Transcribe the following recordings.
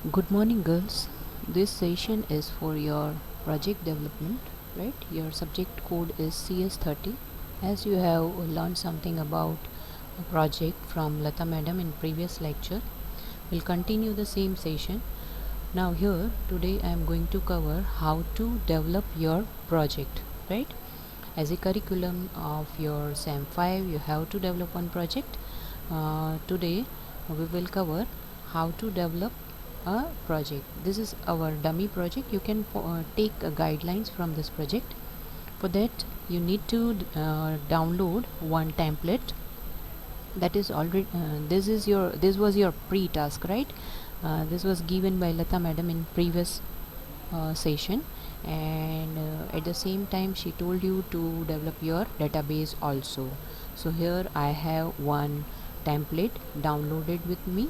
Good morning, girls. This session is for your project development, right? Your subject code is CS30. As you have learned something about a project from Lata Madam in previous lecture, we'll continue the same session. Now, here today I am going to cover how to develop your project, right? As a curriculum of your SAM 5, you have to develop one project. Today, we will cover how to develop a project. This is our dummy project. You can take guidelines from this project. For that, you need to download one template that is already this was your pre-task, right? This was given by Lata Madam in previous session, and at the same time she told you to develop your database also. So here I have one template downloaded with me.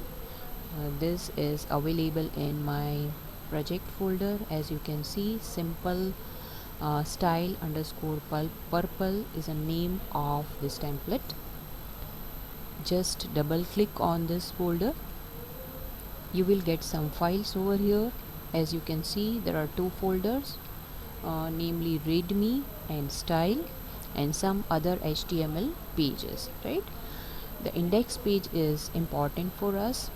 This is available in my project folder. As you can see, simple style underscore purple is a name of this template. Just double click on this folder. You will get some files over here. As you can see, there are two folders, namely readme and style, and some other HTML pages, right? The index page is important for us,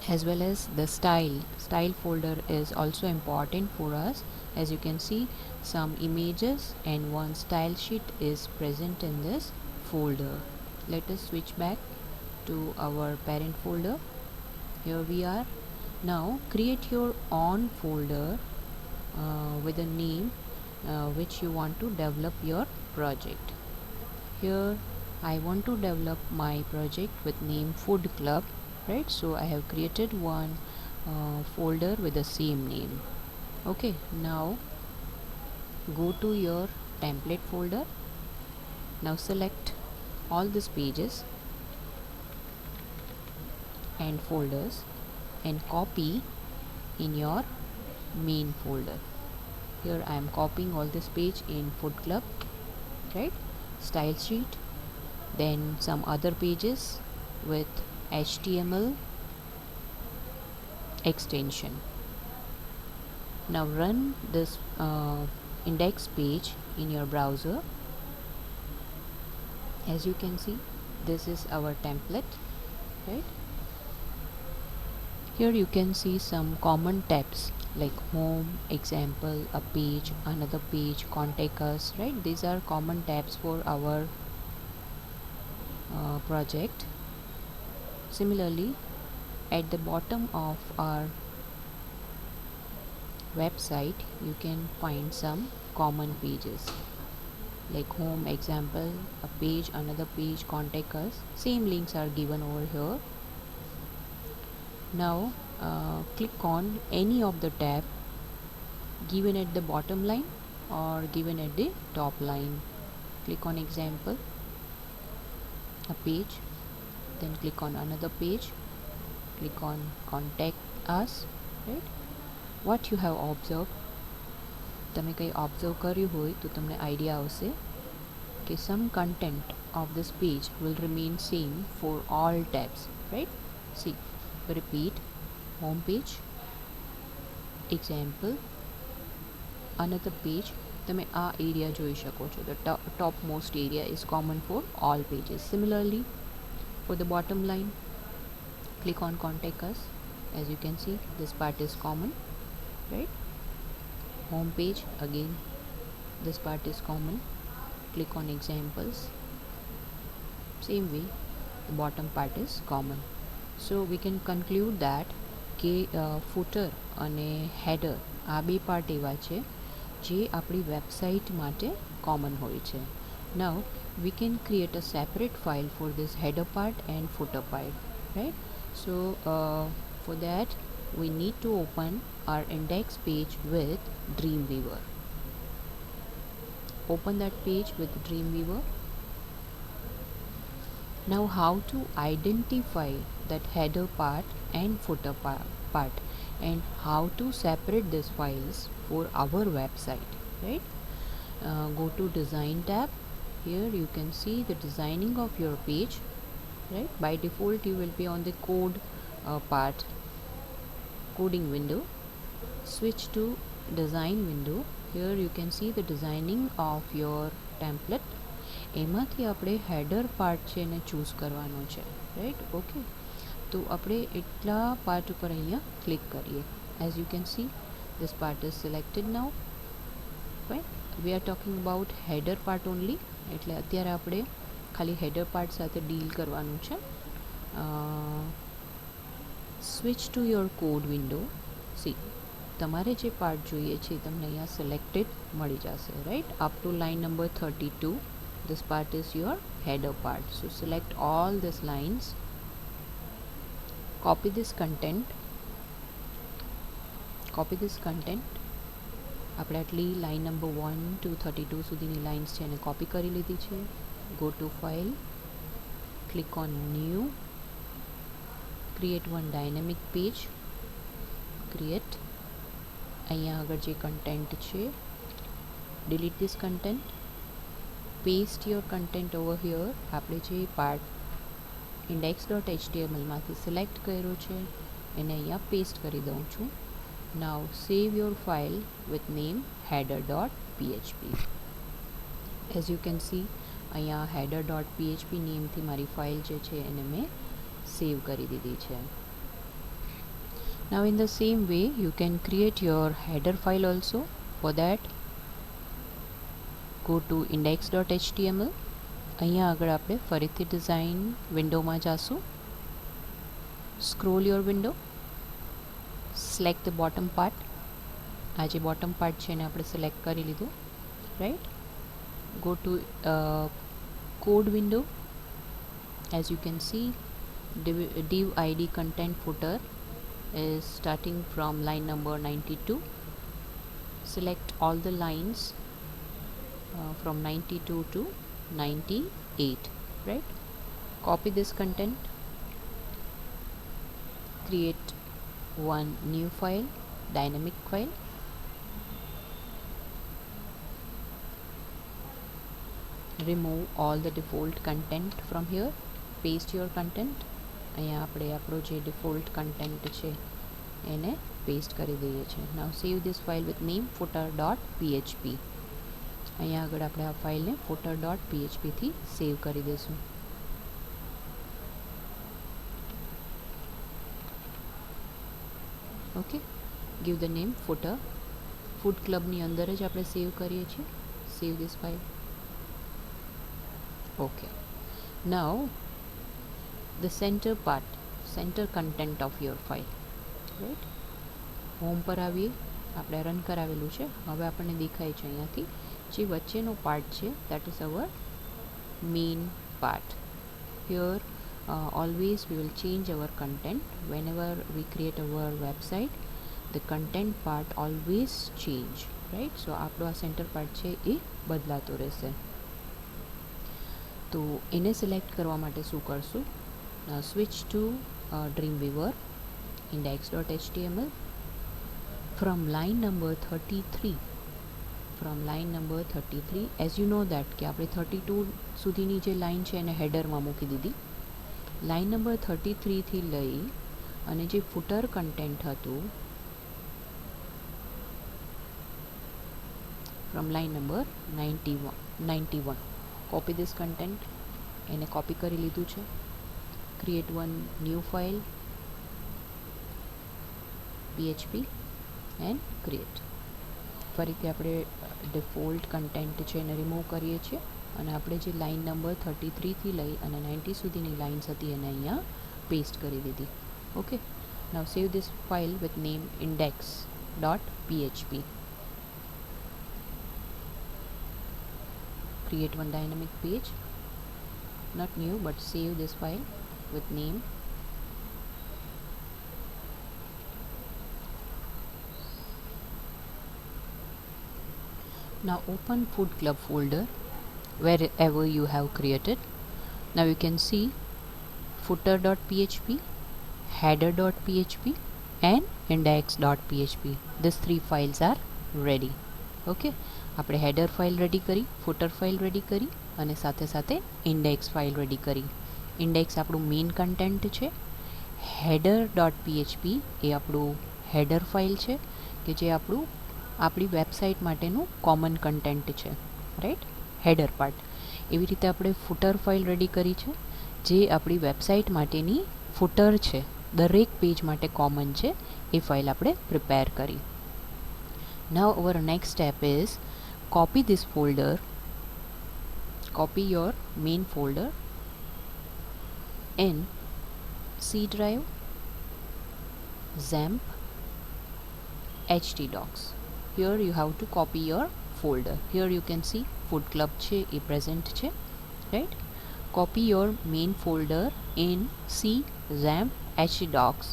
as well as the style folder is also important for us. As you can see, some images and one style sheet is present in this folder. Let us switch back to our parent folder. Here we are. Now create your own folder with a name which you want to develop your project. Here I want to develop my project with name Food Club, right? So I have created one folder with the same name. Okay, now go to your template folder. Now select all these pages and folders and copy in your main folder. Here I am copying all this page in Food Club, right? Style sheet, then some other pages with HTML extension. Now run this index page in your browser. As you can see, this is our template, right? Here you can see some common tabs like home, example, a page, another page, contact us, right? These are common tabs for our project. Similarly, at the bottom of our website, you can find some common pages like home, example, a page, another page, contact us. Same links are given over here. Now click on any of the tab given at the bottom line or given at the top line. Click on example, a page, then click on another page, click on contact us, right? What you have observed, તમે કંઈ observe કર્યું હોય તો તમને idea આવશે કે some content of this page will remain same for all tabs, right? See, repeat, home page, example, another page. તમે આ એરિયા જોઈ શકો છો. The top most area is common for all pages. Similarly, for the bottom line, click on contact us. As you can see, this part is common, right? Home page, again this part is common. Click on examples. Same way, the bottom part is common. So we can conclude that કે footer અને header આ બે part એવા છે જે આપણી website માટે common હોય છે. Now we can create a separate file for this header part and footer part, right? So for that we need to open our index page with Dreamweaver. Open that page with Dreamweaver. Now how to identify that header part and footer part and how to separate these files for our website, right? Go to design tab. Here you can see the designing of your page, right? By default you will be on the code part. coding window, switch to design window. Here you can see the designing of your template. એમાંથી આપણે header part છે એને choose કરવાનો છે, right. Okay, તો આપણે એટલા part ઉપર અહીંયા ક્લિક કરીએ. As you can C this part is selected now, right. We are talking about header part only, એટલે અત્યારે આપણે ખાલી header part સાથે ડીલ કરવાનું છે. switch to your code window. see, તમારે જે પાર્ટ જોઈએ છે તમને અહીંયા સિલેક્ટેડ મળી જશે, right. Up to line number 32 this part is your header part. So select all these lines, copy this content. આપણે આટલી લાઇન નંબર 1 to 32 સુધીની લાઇન્સ છે એને કોપી કરી લીધી છે. Go to file, click on new, create one dynamic page, create. અહીંયા આગળ જે કન્ટેન્ટ છે, delete this content, paste your content over here. આપણે જે પાર્ટ index.html માંથી સિલેક્ટ કર્યો છે એને અહીંયા પેસ્ટ કરી દઉં છું. Now save your file with name header.php. As you can see અહીંયા header.php નેમથી મારી ફાઇલ જે છે એને મેં સેવ કરી દીધી છે. Now in the same way you can create your header file also. For that go to index.html. અહીંયા આગળ આપણે ફરીથી ડિઝાઇન વિન્ડોમાં જાશું. Scroll your window, select the bottom part. આ જે બોટમ પાર્ટ છે એને આપણે સિલેક્ટ કરી લીધું, right. Go to code window. As you can C div id content footer is starting from line number 92. select all the lines from 92 to 98, right. Copy this content, create one new file, dynamic file. Remove all the default content from here, paste your content. અહીંયા આપણે આપણો જે default content છે એને paste કરી દઈએ છીએ. Now save this file with name footer.php. અહીંયા આગળ આપણે આ ફાઇલને footer.php થી સેવ કરી દઈશું. Okay, give the name footer. Food ક્લબની અંદર જ આપણે સેવ કરીએ છીએ. save this file. okay, now the center part, center content of your file, right. Home પર આવીએ, આપણે રન કરાવેલું છે. હવે આપણને દેખાય છે અહીંયાથી જે વચ્ચેનો પાર્ટ છે that is our main part. Here always we will change our content whenever we create our website. The content part always change, right. so આપણો આ સેન્ટર પાર્ટ છે એ બદલાતો રહેશે. તો એને સિલેક્ટ કરવા માટે શું કરશું? Switch to Dreamweaver, index.html. from line number 33, as you know that કે આપણે 32 સુધીની જે લાઇન છે એને હેડરમાં મૂકી દીધી. લાઇન નંબર 33 થી લઈ અને જે ફૂટર કન્ટેન્ટ હતું from line number 91, copy this content. એને કોપી કરી લીધું છે. create one new file, php and create. ફરીથી આપણે ડિફોલ્ટ કન્ટેન્ટ છે એને રિમૂવ કરીએ છીએ અને આપણે જે લાઇન નંબર 33 થી લઈ અને 90 સુધીની લાઇન્સ હતી એને અહીંયા પેસ્ટ કરી દીધી. Okay, now save this file with name index.php. create one dynamic page, not new but save this file with name. Now open food club folder wherever you have created. Now you can see footer.php, header.php and index.php. These three files are ready. Okay, આપણે header file ready કરી, footer file ready કરી અને સાથે સાથે index file ready કરી. index આપણું main content છે, header.php એ આપણું હેડર ફાઇલ છે કે જે આપણી વેબસાઇટ માટેનું કોમન કન્ટેન્ટ છે, રાઈટ, હેડર પાર્ટ. એવી રીતે આપણે ફૂટર ફાઇલ રેડી કરી છે જે આપણી વેબસાઇટ માટેની ફૂટર છે, દરેક પેજ માટે કોમન છે, એ ફાઇલ આપણે પ્રિપેર કરી. Now our next step is copy this folder, copy your main folder in C drive, XAMPP, htdocs. Here you have to copy your folder. Here you can see food club છે એ present છે, right? Copy your main folder in C, XAMPP, htdocs.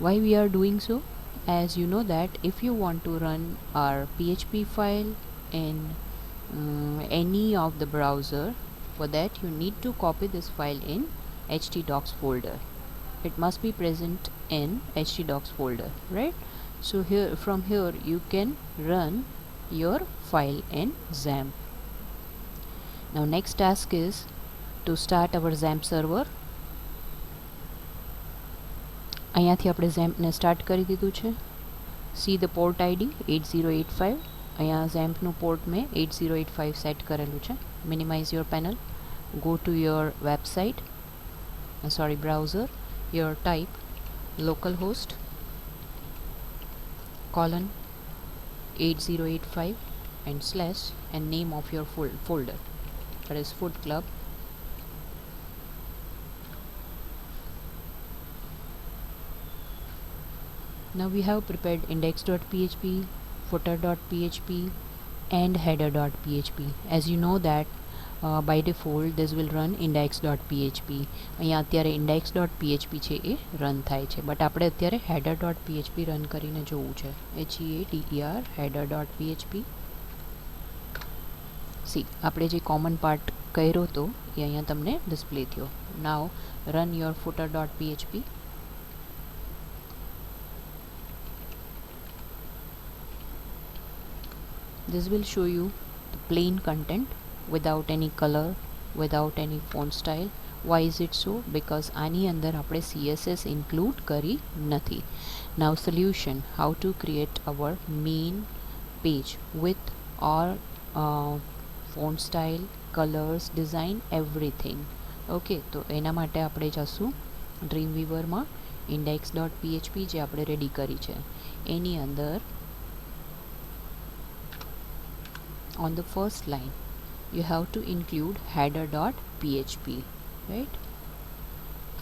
Why we are doing so? As you know that if you want to run our PHP file in any of the browser, for that you need to copy this file in htdocs folder. It must be present in htdocs folder, right? So here, from here you can run your file in XAMPP. Now next task is to start our XAMPP server. અહીંયાથી આપણે XAMPPને start કરી દીધું છે. See the port ID 8085. અહીંયા XAMPPનું port મેં 8085 set કરેલું છે. Minimise your panel, go to your website, browser, your type localhost :8085 and / and name of your folder, that is Food Club. Now we have prepared index.php, footer.php and header.php. As you know that by default this will run index.php. અહીંયા અત્યારે index.php છે એ run થાય છે, but આપણે અત્યારે header.php run કરીને જોવું છે. HEADER header.php. સી આપણે જે કોમન પાર્ટ કર્યો હતો એ અહીંયા તમને ડિસ્પ્લે થયો. Now run your footer.php. This will show you the plain content without any color, without any font style. Why is it so? Because આની અંદર આપણે CSS include કરી નથી. Now solution, how to create our main page with all font style, colors, design, everything. Okay, તો એના માટે આપણે જશું Dreamweaver index.php જે આપણે રેડી કરી છે એની અંદર on the first line you have to include header.php, right?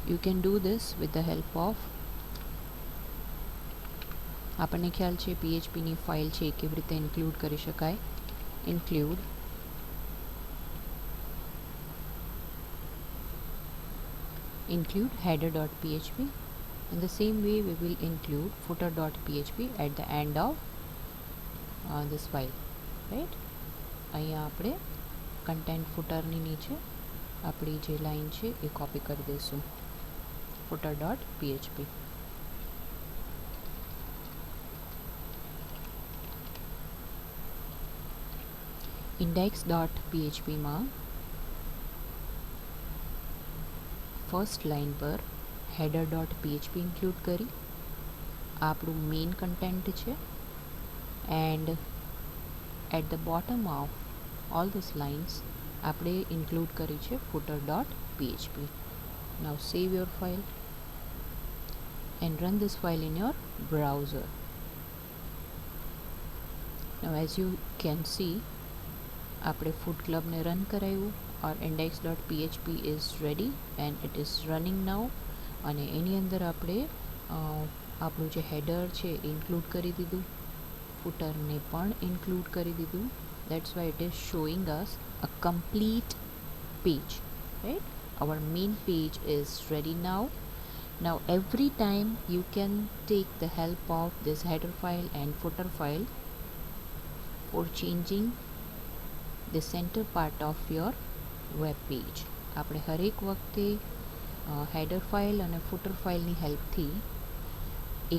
You can do this with the help of આપણને ખ્યાલ છે PHP ની ફાઇલ છે કેવી રીતે ઇન્ક્લુડ કરી શકાય. include header.php. In the same way we will include footer.php at the end of this file, right? અહીંયા આપણે કન્ટેન્ટ ફૂટરની નીચે આપણી જે લાઈન છે એ કોપી કરી દઈશું, footer.php. index.php માં ફર્સ્ટ લાઈન પર header.php ઇન્ક્લુડ કરી આપણું મેઇન કન્ટેન્ટ છે, and at the bottom of all these lines આપણે include કરી છે footer.php. Now save your file and run this file in your browser. Now as you can see આપણે food club ને run કરાયું. Our index.php is ready and it is running now. અને એની અંદર આપણે આપણું જે header છે include કરી દીધું, footer ને પણ include કરી દીધું. That's why it is showing us a complete page, right? Our main page is ready now. Now every time you can take the help of this header file and footer file for changing the center part of your web page. આપણે હરેક વખતે header file અને footer file ની હેલ્પથી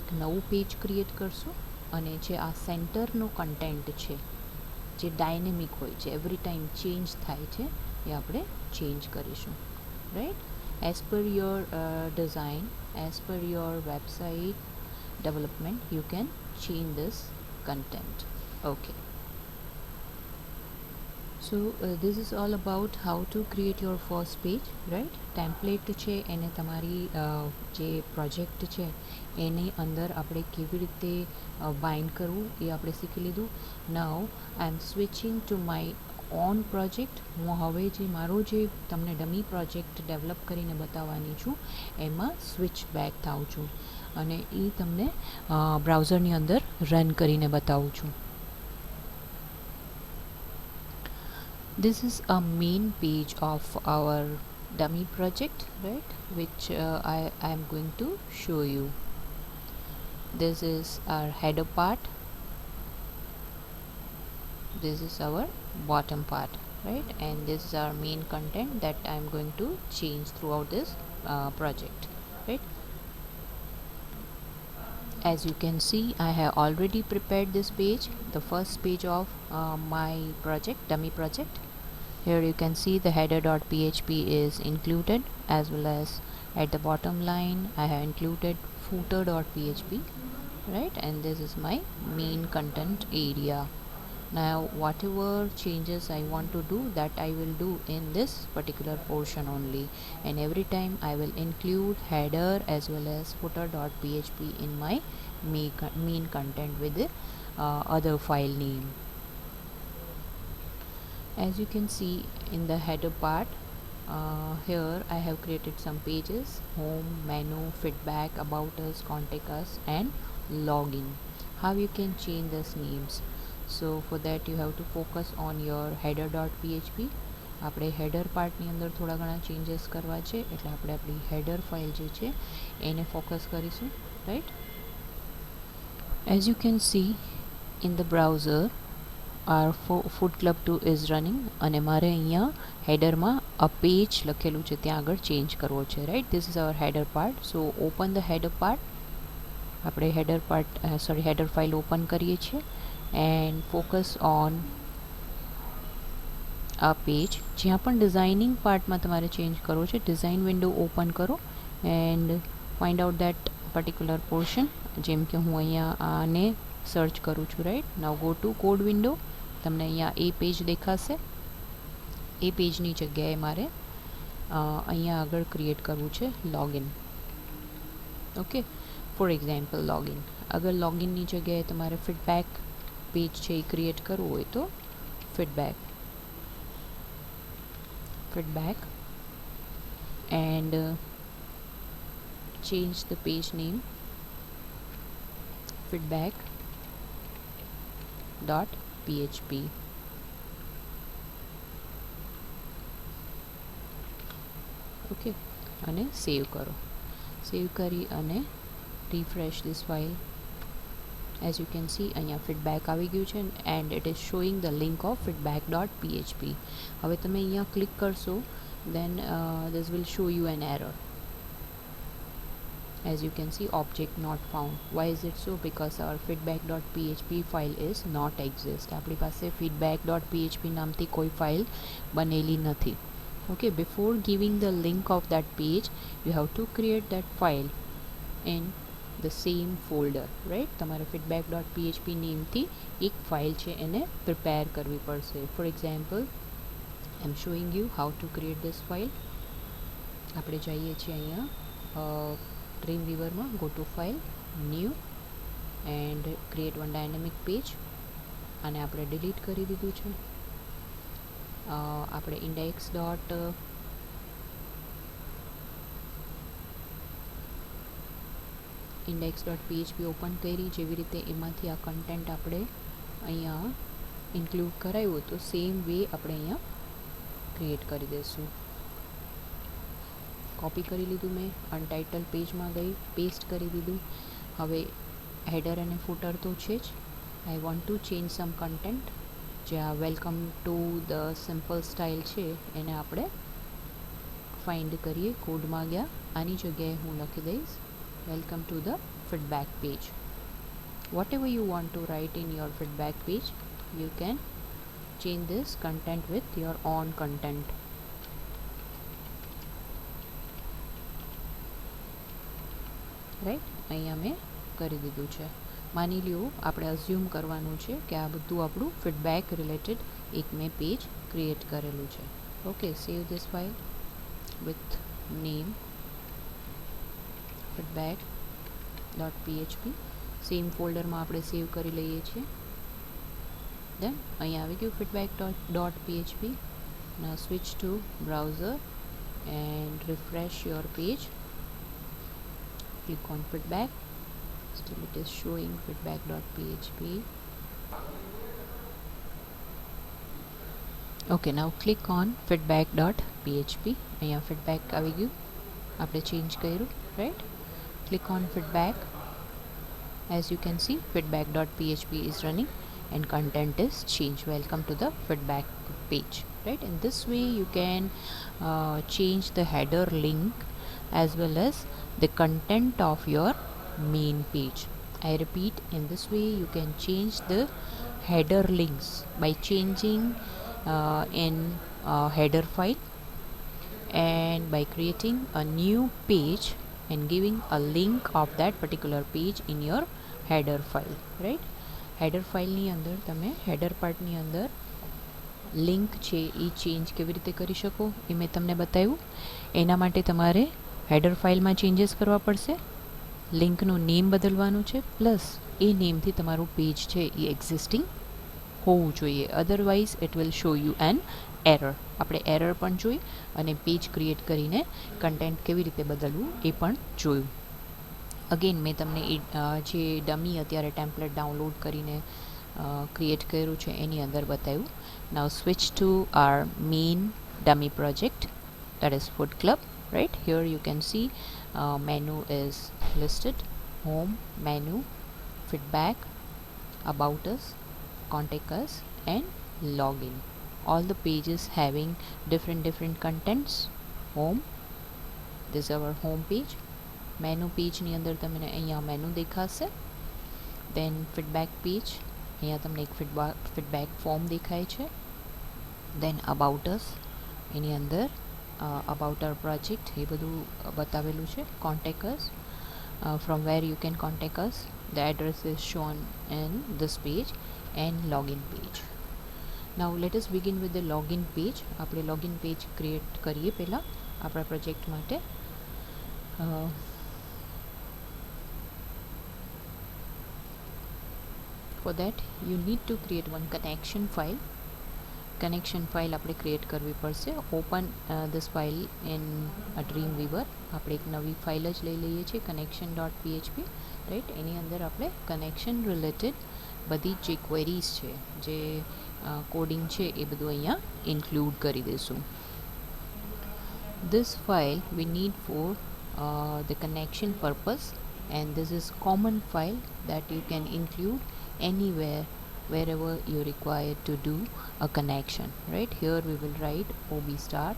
એક નવું page create કરશું અને જે આ સેન્ટરનું કન્ટેન્ટ છે જે ડાયનેમિક હોય છે, એવરી ટાઈમ ચેન્જ થાય છે, એ આપણે ચેન્જ કરીશું, right? As per your design, as per your website, development you can change this content. Okay, so this is all about how to create your first page, right? Template છે એને તમારી જે project છે એની અંદર આપણે કેવી રીતે બાઇન્ડ કરવું એ આપણે શીખી લીધું. Now I am switching to my own project. હું હવે જે મારો જે તમને ડમી પ્રોજેક્ટ ડેવલપ કરીને બતાવવાની છું એમાં સ્વિચ બેક થાઉં છું અને એ તમને બ્રાઉઝરની અંદર રન કરીને બતાવું છું. This is a main page of our dummy project, right, which I am going to show you. This is our header part, this is our bottom part, right, and this is our main content that I am going to change throughout this project, right. As you can see, I have already prepared this page, the first page of my project, dummy project. Here you can see the header.php is included, as well as at the bottom line I have included footer.php, right, and this is my main content area. Now whatever changes I want to do, that I will do in this particular portion only, and every time I will include header as well as footer.php in my main content with the other file name. As you can see in the header part, here I have created some pages: home, menu, feedback, about us, contact us, and login. How you can change these names? So for that you have to focus on your header.php. આપણે header પાર્ટની અંદર થોડા ઘણા changes કરવા છે, એટલે આપણે આપણી header file જે છે એને ફોકસ કરીશું, right. As you can see in the browser, our food club 2 is running અને મારે અહીંયા હેડરમાં a page લખેલું છે ત્યાં આગળ ચેન્જ કરવો છે, right. This is our header part. So open the header part. આપણે header file open કરીએ છીએ and focus on a page. જ્યાં પણ ડિઝાઇનિંગ પાર્ટમાં તમારે ચેન્જ કરવો છે, ડિઝાઇન વિન્ડો ઓપન કરો and find out that particular portion. જેમ કે હું અહીંયા આને સર્ચ કરું છું, right. Now go to code window. તમને અહીંયા એ પેજ દેખાશે. એ પેજની જગ્યાએ મારે અહીંયા આગળ ક્રિએટ કરવું છે login. Okay, for example login. અગર લોગિનની જગ્યાએ તમારે ફીડબેક પેજ છે એ ક્રિએટ કરવું હોય તો feedback and change the page name feedback.php. Okay, અને સેવ કરો. સેવ કરી અને refresh this file. As you can see અહીંયા feedback આવી ગયું છે and it is showing the link of feedback.php. હવે તમે અહીંયા ક્લિક કરશો then this will show you an error. As you can see, object not found. Why is it so? Because our feedback.php file is not exist. આપણી પાસે feedback.php નામથી કોઈ file બનેલી નથી. Okay, before giving the link of that page, you have to create that file in the same folder, right. તમારે feedback.php નેમથી એક file છે એને પ્રિપેર કરવી પડશે. For example, I am showing you how to create this file. આપણે જઈએ છીએ અહીંયા Dreamweaver, go to file, new, and create one dynamic page. અને આપણે ડિલીટ કરી દીધું છે. આપણે index.php ઓપન કરી, જેવી રીતે એમાંથી આ કન્ટેન્ટ આપણે અહીંયા ઇન્ક્લુડ કરાયું હતું સેમ વે આપણે અહીંયા ક્રિએટ કરી દઈશું. કોપી કરી લીધું મેં, અનટાઇટલ પેજમાં ગઈ, પેસ્ટ કરી દીધું. હવે હેડર અને ફૂટર તો છે જ. I want to change some content. જે આ welcome to the simple style છે એને આપણે ફાઇન્ડ કરીએ. કોડમાં ગયા, આની જગ્યાએ હું લખી દઈશ welcome to the feedback page. Whatever you want to write in your feedback page, you can change this content with your own content. Right, અહીંયા મેં કરી દીધું છે. માની લ્યો આપણે અઝ્યુમ કરવાનું છે કે આ બધું આપણું ફીડબેક રિલેટેડ એક મેં પેજ ક્રિએટ કરેલું છે. Okay, save this file with name feedback.php. Same ફોલ્ડરમાં આપણે સેવ કરી લઈએ છીએ. દેન અહીંયા આવી ગયું feedback.php. Now switch to browser and refresh your page. Click on feedback. Still it is showing feedback.php. Okay, now click on feedback.php. અહીંયા feedback આવી ગયું, આપણે ચેન્જ કર્યું, right? Click on feedback. As you can see, feedback.php is running and content is changed. Welcome to the feedback page, right? In this way you can change the header link as well as the content of your main page. I repeat, in this way you can change the header links by changing in header file and by creating a new page and giving a link of that particular page in your header file, right? header file ની અંદર તમે header part ની અંદર link છે એ change કેવી રીતે કરી શકો એ મેં તમને બતાવ્યું. એના માટે તમારે header ફાઇલમાં ચેન્જીસ કરવા પડશે, લિંકનું નેમ બદલવાનું છે, પ્લસ એ નેમથી તમારું પેજ છે એ એક્ઝિસ્ટિંગ હોવું જોઈએ, otherwise it will show you an error. આપણે એરર પણ જોઈ અને પેજ ક્રિએટ કરીને કન્ટેન્ટ કેવી રીતે બદલવું એ પણ જોયું. અગેન મેં તમને જે ડમી અત્યારે ટેમ્પલેટ ડાઉનલોડ કરીને ક્રિએટ કર્યું છે એની અંદર બતાવ્યું. Now switch to our main dummy project, that is food club, right? Here you can see menu is listed, home, menu, feedback, about us, contact us and login. All the pages having different contents. Home, this is our home page. Menu page ની અંદર તમને અહીંયા menu દેખાશે. Then feedback page, અહીંયા તમને એક feedback form દેખાય છે. Then about us, એની અંદર about our project એ બધું બતાવેલું છે. Contact us, from where you can contact us, the address is shown in this page, and login page. Now let us begin with the login page. આપણે login page create કરીએ પહેલા આપણા project માટે. For that you need to create one connection file. Connection file આપણે create કરવી પડશે. Open this file in a Dreamweaver. આપણે એક નવી ફાઇલ જ લઈ લઈએ છીએ connection.php, રાઈટ? એની અંદર આપણે કનેક્શન રિલેટેડ બધી જે ક્વેરીઝ છે, જે કોડિંગ છે એ બધું અહીંયા ઇન્ક્લુડ કરી દઈશું. This file we need for the connection purpose, and this is common file that you can include anywhere wherever you require to do a connection, right? Here we will write ob start,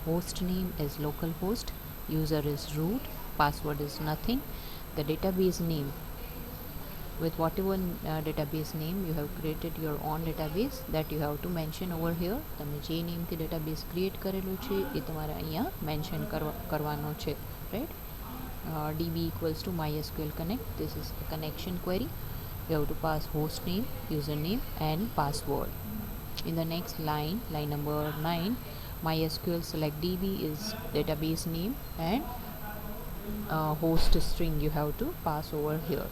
host name is localhost, user is root, password is nothing, the database name with whatever database name you have created your own database, that you have to mention over here. તમે જે નેમથી database create કરેલું છે એ તમારે અહીંયા mention કરવાનો છે, right? db equals to mysql connect, this is a connection query. You have to pass host name, username and password. In the next line, line number 9, mysql select db is database name and host string you have to pass over here.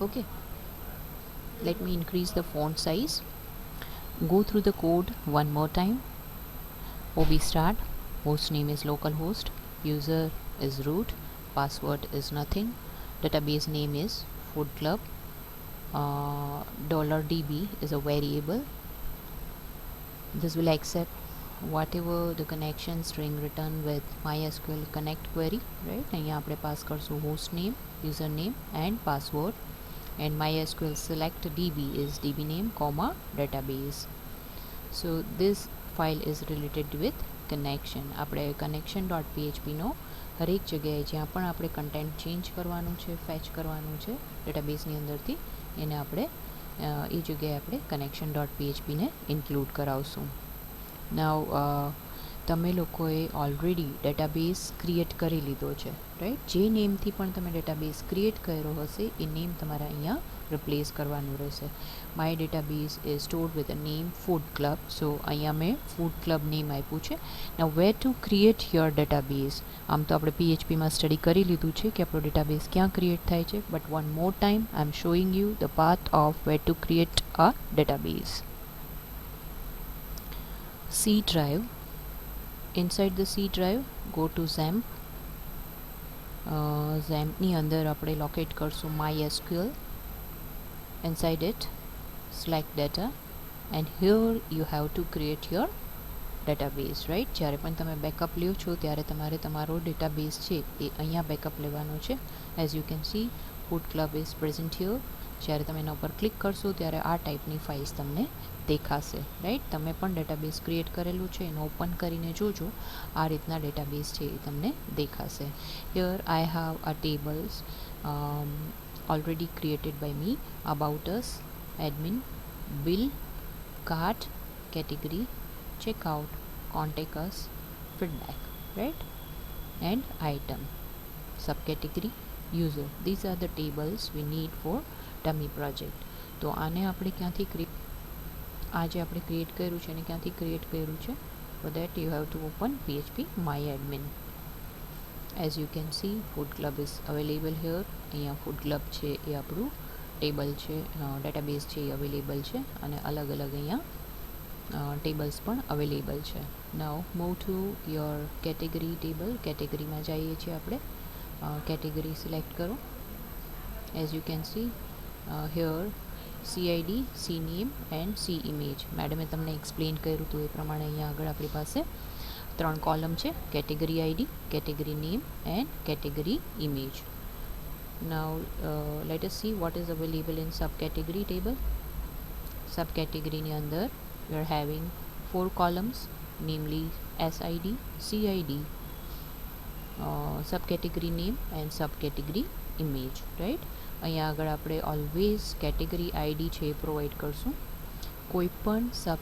Okay, let me increase the font size. Go through the code one more time. ob start, host name is localhost, user is root, password is nothing, database name is food club, $db is a variable. This will accept whatever the connection string written with mysql connect query, right? અહીંયા આપણે pass કરશું host name, username and password, and mysql select db is db name comma database. So this file is related with connection. આપણે connection.php નો હરેક જગ્યાએ જ્યાં પણ આપણે content change કરવાનું છે, ફેચ કરવાનું છે ડેટાબેઝની અંદરથી, એને આપણે એ જગ્યાએ આપણે connection.php ને ઇન્ક્લુડ કરાવશું. Now તમે લોકોએ ઓલરેડી ડેટાબેઝ ક્રિએટ કરી લીધો છે, રાઈટ? જે નેમથી પણ તમે ડેટાબેઝ ક્રિએટ કર્યો હશે એ નેમ તમારે અહીંયા રિપ્લેસ કરવાનું રહેશે. My database is stored with a name food club, so અહીંયા મેં ફૂડ ક્લબ નેમ આપ્યું છે. Now where to create your database. આમ તો આપણે PHPમાં સ્ટડી કરી લીધું છે કે આપણો ડેટાબેઝ ક્યાં ક્રિએટ થાય છે, but one more time I am showing you the path of where to create a database. C drive. Inside the C drive, go to XAMPP. XAMPPની અંદર આપણે લોકેટ કરશું MySQL. Inside it, select data, and here you have to create your database, right? જ્યારે પણ તમે backup લ્યો છો ત્યારે તમારે તમારો ડેટાબેઝ છે એ અહીંયા બેકઅપ લેવાનો છે. As you can C, food club is present here. જ્યારે તમે એના ઉપર ક્લિક કરશો ત્યારે આ ટાઈપની ફાઇલ્સ તમને દેખાશે, રાઈટ? તમે પણ ડેટાબેઝ ક્રિએટ કરેલું છે એને ઓપન કરીને જોજો, આ રીતના ડેટાબેઝ છે એ તમને દેખાશે. Here I have a tables already created by me: about us, admin, bill, cart, category, checkout, contact us, feedback, right? And item, subcategory, user. These are the tables we need for dummy project. તો આને આપણે ક્યાંથી આ જે આપણે create કર્યું છે એને ક્યાંથી ક્રિએટ કર્યું છે? For that you have to open PHP MyAdmin. As you can see, food club is available here. અહીંયા food club છે એ આપણું ટેબલ છે, ડેટાબેઝ છે એ અવેલેબલ છે, અને અલગ અલગ અહીંયા ટેબલ્સ પણ અવેલેબલ છે. Now move to your category table. કેટેગરીમાં જઈએ છીએ આપણે. કેટેગરી સિલેક્ટ કરો. As you can see here CID, CNAME and CIMAGE. મેડમે તમને એક્સપ્લેન કર્યું હતું એ પ્રમાણે અહીંયા આગળ આપણી પાસે 3 કોલમ છે: category ID, category name and category image. Now let us see what is available in sub category table. Sub કેટેગરીની અંદર we are having 4 columns, namely SID, CID, subcategory name and subcategory image, right? અહીંયા આગળ આપણે always category ID છે એ provide કરશું. કોઈપણ સબ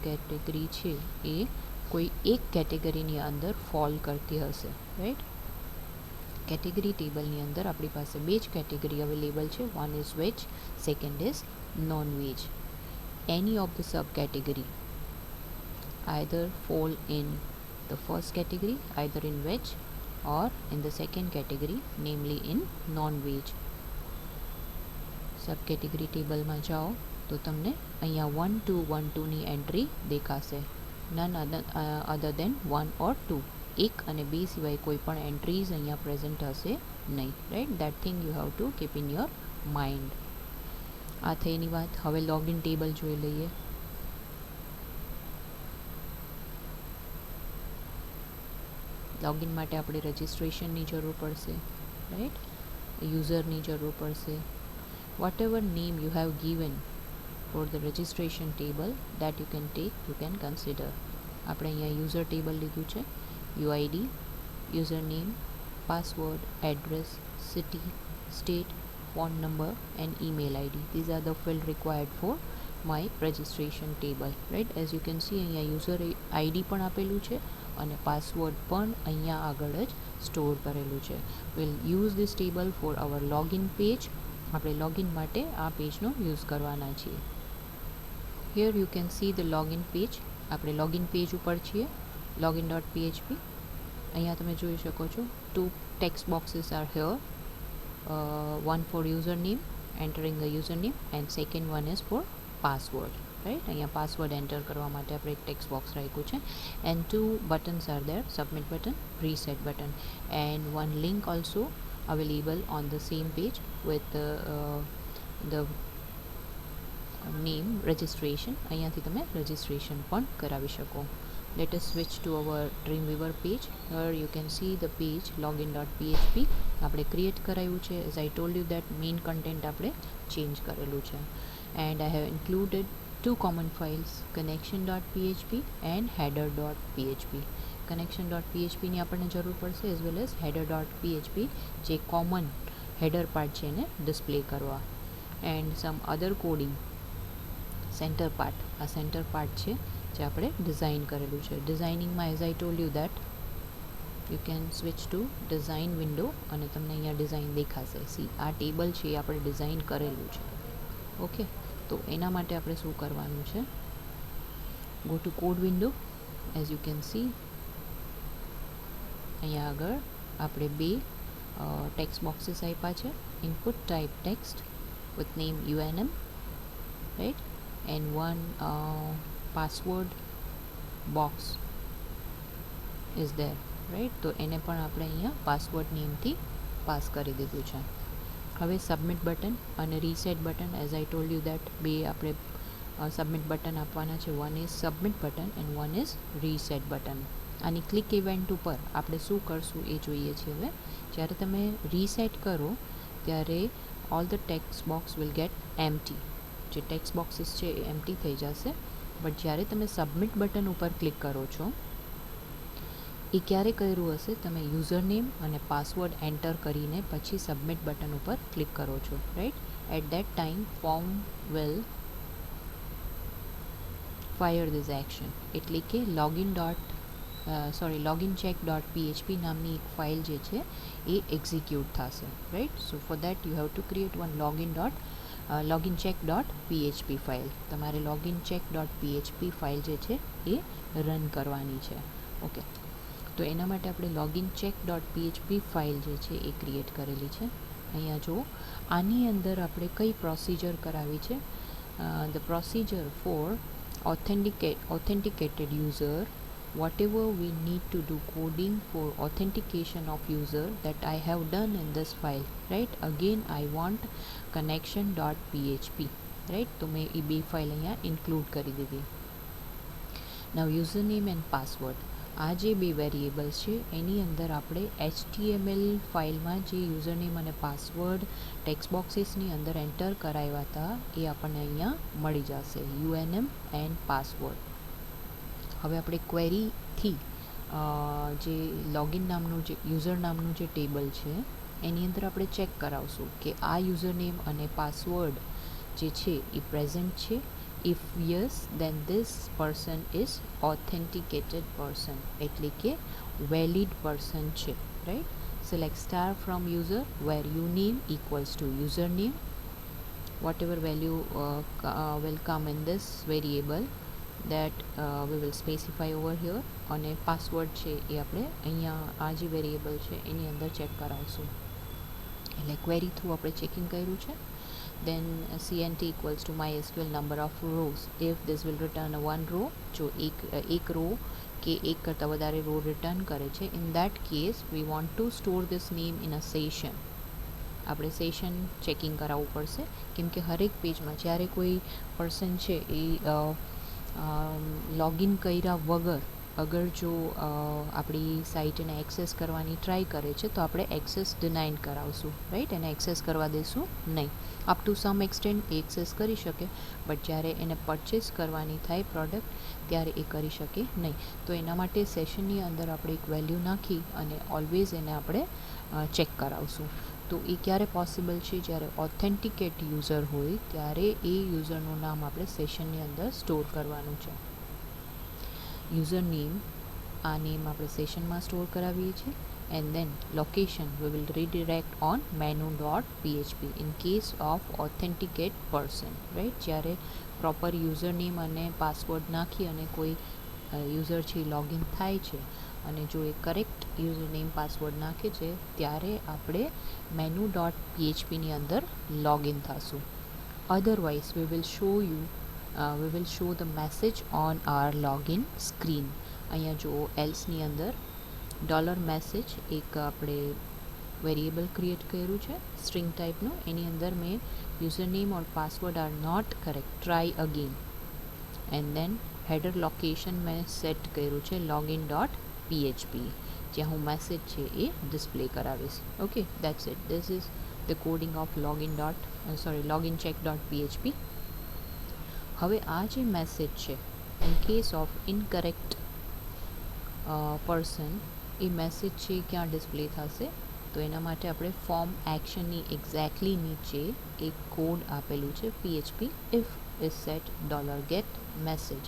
category છે એ કોઈ એક કેટેગરીની અંદર ફોલ કરતી હશે, રાઈટ? કેટેગરી ટેબલની અંદર આપણી પાસે 2 જ કેટેગરી અવેલેબલ છે. One is veg, second is known veg. Any of the subcategory either fall in the first category, either in veg or in the second category, namely in non-veg. Subcategory table માં જાઓ તો તમને અહીંયા 1 2 1 2 ની entry દેખાશે. none other than 1 or 2. 1 અને 2 સિવાય કોઈ પણ એન્ટ્રીઝ અહીંયા પ્રેઝન્ટ હશે નહીં, right? That thing you have to keep in your mind. આ થઈની વાત. હવે લોગિન ટેબલ જોઈ લઈએ. લોગિન માટે આપણે રજિસ્ટ્રેશનની જરૂર પડશે, રાઈટ? યુઝરની જરૂર પડશે. Whatever name you have given for the registration table that you can take, you can consider. આપણે અહીંયા યુઝર ટેબલ લીધું છે. UID, user name, password, address, city, state, phone number and email ID. These are the field required for my registration table, right? As you can see, અહીંયા user ID પણ આપેલું છે અને password પણ અહીંયા આગળ જ સ્ટોર કરેલું છે. we'll use this table for our login page. આપણે login માટે આ પેજનો યુઝ કરવાના છીએ. here you can see the login page. આપણે login page ઉપર છીએ, login.php. અહીંયા તમે જોઈ શકો છો 2 text boxes are here. One for username, entering the username, and second one is for password, right? અહીંયા પાસવર્ડ એન્ટર કરવા માટે આપણે એક ટેક્સ્ટ બોક્સ રાખ્યું છે. and 2 buttons are there: submit button, reset button, and one link also available on the same page with the name registration. અહીંયાથી તમે registration પણ કરાવી શકો. Let us switch to our Dreamweaver page. Here you can see the page login.php. આપણે create કરાયું છે. as I told you that main content આપણે change કરેલું છે. and I have included 2 common files: connection.php and header.php. connection.php ની આપણને જરૂર પડશે, as well as header.php જે કોમન હેડર પાર્ટ છે એને ડિસ્પ્લે કરવા. and some other coding center part. આ સેન્ટર પાર્ટ છે જે આપણે ડિઝાઇન કરેલું છે. ડિઝાઇનિંગમાં as I told you that you can switch to design window અને તમને અહીંયા ડિઝાઇન દેખાશે. સી આ ટેબલ છે એ આપણે ડિઝાઇન કરેલું છે. ઓકે, તો એના માટે આપણે શું કરવાનું છે, go to code window. As you can see અહીંયા આગળ આપણે બે ટેક્સ્ટ બોક્સીસ આપ્યા છે. Input type text with name UNM, right, and one password box is there, right. તો એને પણ આપણે અહીંયા પાસવર્ડ નેમથી પાસ કરી દીધું છે. હવે સબમિટ બટન અને reset button, as I told you that બે આપણે સબમિટ બટન આપવાના છે. One is submit button and one is reset button. આની ક્લિક ઇવેન્ટ ઉપર આપણે શું કરશું એ જોઈએ છીએ. હવે જ્યારે તમે રીસેટ કરો ત્યારે all the text box will get empty. જે ટેક્સ્ટ બોક્સીસ છે એ એમ્પ્ટી થઈ જશે. બટ જ્યારે તમે સબમિટ બટન ઉપર ક્લિક કરો છો એ ક્યારે કર્યું હશે, તમે યુઝર નેમ અને પાસવર્ડ એન્ટર કરીને પછી સબમિટ બટન ઉપર ક્લિક કરો છો, right. At that time form will fire this action, એટલે કે લોગિન ચેક ડોટ PHP નામની એક ફાઇલ જે છે એ એક્ઝિક્યુટ થશે, right. So for that you have to create one login check dot PHP file. તમારે login check dot PHP file જે છે એ રન કરવાની છે. ઓકે, તો એના માટે આપણે login check dot PHP file જે છે એ ક્રિએટ કરેલી છે. અહીંયા જુઓ, આની અંદર આપણે કઈ પ્રોસિજર કરાવી છે, the procedure for authenticated user, whatever we need to do coding for authentication of user that I have done in this file, right. Again I want connection.php, right. તો મેં એ બે ફાઇલ અહીંયા ઇન્ક્લુડ કરી દીધી. now username and password, આ જે બે variables છે એની અંદર આપણે HTML ફાઇલમાં જે યુઝરનેમ અને પાસવર્ડ ટેક્સ્ટ બોક્સીસની અંદર એન્ટર કરાવ્યા હતા એ આપણને અહીંયા મળી જશે, UNM એન્ડ પાસવર્ડ. હવે આપણે ક્વેરીથી જે લોગિન નામનું જે યુઝર નામનું જે ટેબલ છે એની અંદર આપણે ચેક કરાવશું કે આ યુઝરનેમ અને પાસવર્ડ જે છે એ પ્રેઝન્ટ છે. If yes, then this person is authenticated person, એટલે કે valid person છે, right. Select star from user where uname equals to username, whatever value will come in this variable that we will specify over here. અને password છે એ આપણે અહીંયા આ જે variable છે એની અંદર ચેક કરાવશું. એટલે ક્વેરી થ્રુ આપણે ચેકિંગ કર્યું છે. then CNT equals to MySQL number of rows. if this will return a one row, જો એક રો કે એક કરતાં વધારે રો રિટર્ન કરે છે, in that case we want to store this name in a session. આપણે સેશન ચેકિંગ કરાવવું પડશે, કેમ કે હરેક પેજમાં જ્યારે કોઈ પર્સન છે એ લોગિન કર્યા વગર અગર જો આપણી સાઇટને એક્સેસ કરવાની ટ્રાય કરે છે તો આપણે એક્સેસ ડિનાઇન કરાવશું, રાઈટ. એને એક્સેસ કરવા દઈશું નહીં. અપ ટુ સમ એક્સટેન્ટ એ એક્સેસ કરી શકે, બટ જ્યારે એને પરચેસ કરવાની થાય પ્રોડક્ટ ત્યારે એ કરી શકે નહીં. તો એના માટે સેશનની અંદર આપણે એક વેલ્યુ નાખી અને ઓલવેઝ એને આપણે ચેક કરાવશું. તો એ ક્યારે પોસિબલ છે, જ્યારે ઓથેન્ટિકેટ યુઝર હોય ત્યારે એ યુઝરનું નામ આપણે સેશનની અંદર સ્ટોર કરવાનું છે. યુઝર નેમ, આ નેમ આપણે સેશનમાં સ્ટોર કરાવીએ છીએ. And then location we will redirect on menu.php in case of authenticate person, right. જ્યારે પ્રોપર યુઝર નેમ અને પાસવર્ડ નાખી અને કોઈ યુઝર છે લોગિન થાય છે અને જો એ કરેક્ટ યુઝર નેમ પાસવર્ડ નાખે છે ત્યારે આપણે menu.phpની અંદર લોગિન થશું. Otherwise we will show the message on our login screen. અહીંયા જો એલ્સની અંદર $message એક આપણે વેરિયેબલ ક્રિએટ કર્યું છે સ્ટ્રિંગ ટાઈપનું, એની અંદર મેં user name or password are not correct, try again. And then header location મેં સેટ કર્યું છે login.php, જ્યાં હું મેસેજ છે એ ડિસ્પ્લે કરાવીશ. Okay, that's it. This is the coding of login.check.php. હવે આ જે મેસેજ છે in case of incorrect person, એ મેસેજ છે ક્યાં ડિસ્પ્લે થશે, તો એના માટે આપણે ફોર્મ એક્શનની એક્ઝેક્ટલી નીચે એક કોડ આપેલું છે PHP if is set $get message.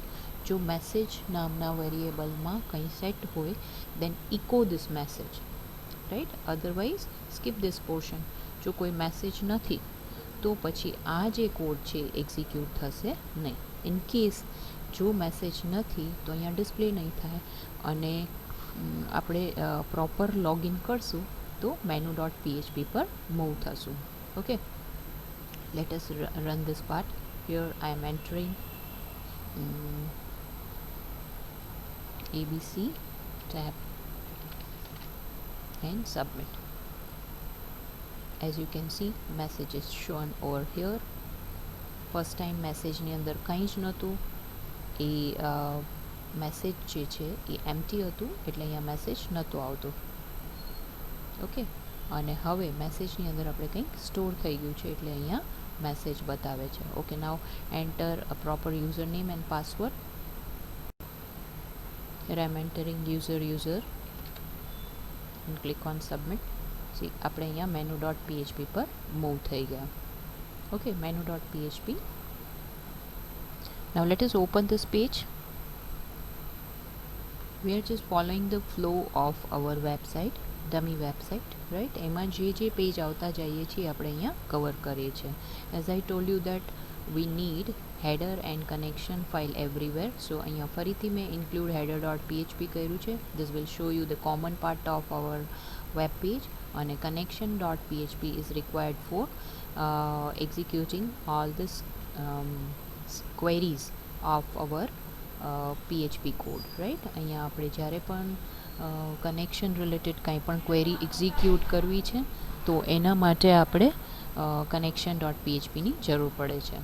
જો મેસેજ નામના વેરિયેબલમાં કંઈ સેટ હોય then echo this message, right. Otherwise skip this portion. જો કોઈ મેસેજ નથી તો પછી આ જે કોડ છે એક્ઝિક્યુટ થશે નહીં. ઇન કેસ જો મેસેજ નથી તો અહીંયા ડિસ્પ્લે નહીં થાય અને આપણે પ્રોપર લોગિન કરશું તો menu.php પર મૂવ થશું. Okay, let us run this part. Here I am entering ABC tab and submit. As you can see, message is shown over here. First time message ની અંદર કંઈ જ નહોતું, એ મેસેજ જે છે એ એમ્પ્ટી હતું એટલે અહીંયા મેસેજ નહોતો આવતો. ઓકે, અને હવે મેસેજની અંદર આપણે કંઈક સ્ટોર થઈ ગયું છે એટલે અહીંયા મેસેજ બતાવે છે. Okay, now enter a proper user name and password. Here I am entering user and click on submit. See, આપણે અહીંયા menu.php પર મૂવ થઈ ગયા. Okay, menu.php. Now let us open this page. We are just following the flow of our website, dummy website, right? એમાં જે page આવતા જઈએ છીએ આપણે અહીંયા કવર કરીએ છીએ. As I told you that we need header and connection file everywhere. So અહીંયા ફરીથી મેં include header.php કર્યું છે. This will show you the common part of our web page અને connection.php is required for executing all this queries of our PHP code, right? અહીંયા આપણે જ્યારે પણ કનેક્શન રિલેટેડ કંઈ પણ ક્વેરી એક્ઝિક્યુટ કરવી છે તો એના માટે આપણે connection.php ની જરૂર પડે છે.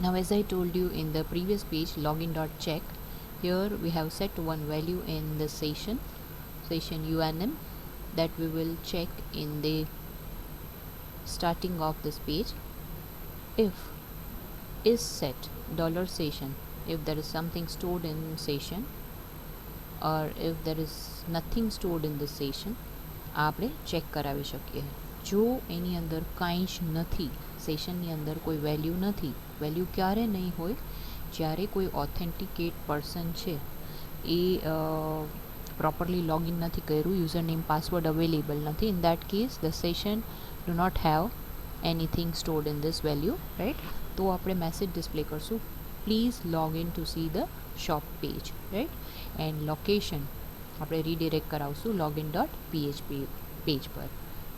Now as I told you in the previous page, login.check, here we have set one value in the session UNM that we will check in the starting of this page. If is set $session, if there is something stored in session or if there is nothing stored in this session, આપણે check કરાવી શકીએ. જો એની અંદર કાંઈ જ નથી, સેશનની અંદર કોઈ વેલ્યુ નથી. વેલ્યુ ક્યારે નહીં હોય? જ્યારે કોઈ ઓથેન્ટિકેટ પર્સન છે એ પ્રોપરલી લોગિન નથી કર્યું, યુઝર નેમ પાસવર્ડ અવેલેબલ નથી. In that case the session do not have anything stored in this value, right? તો આપણે મેસેજ ડિસ્પ્લે કરશું, please log in to see the shop page, right? And location આપણે redirect કરાવશું login.php page પર.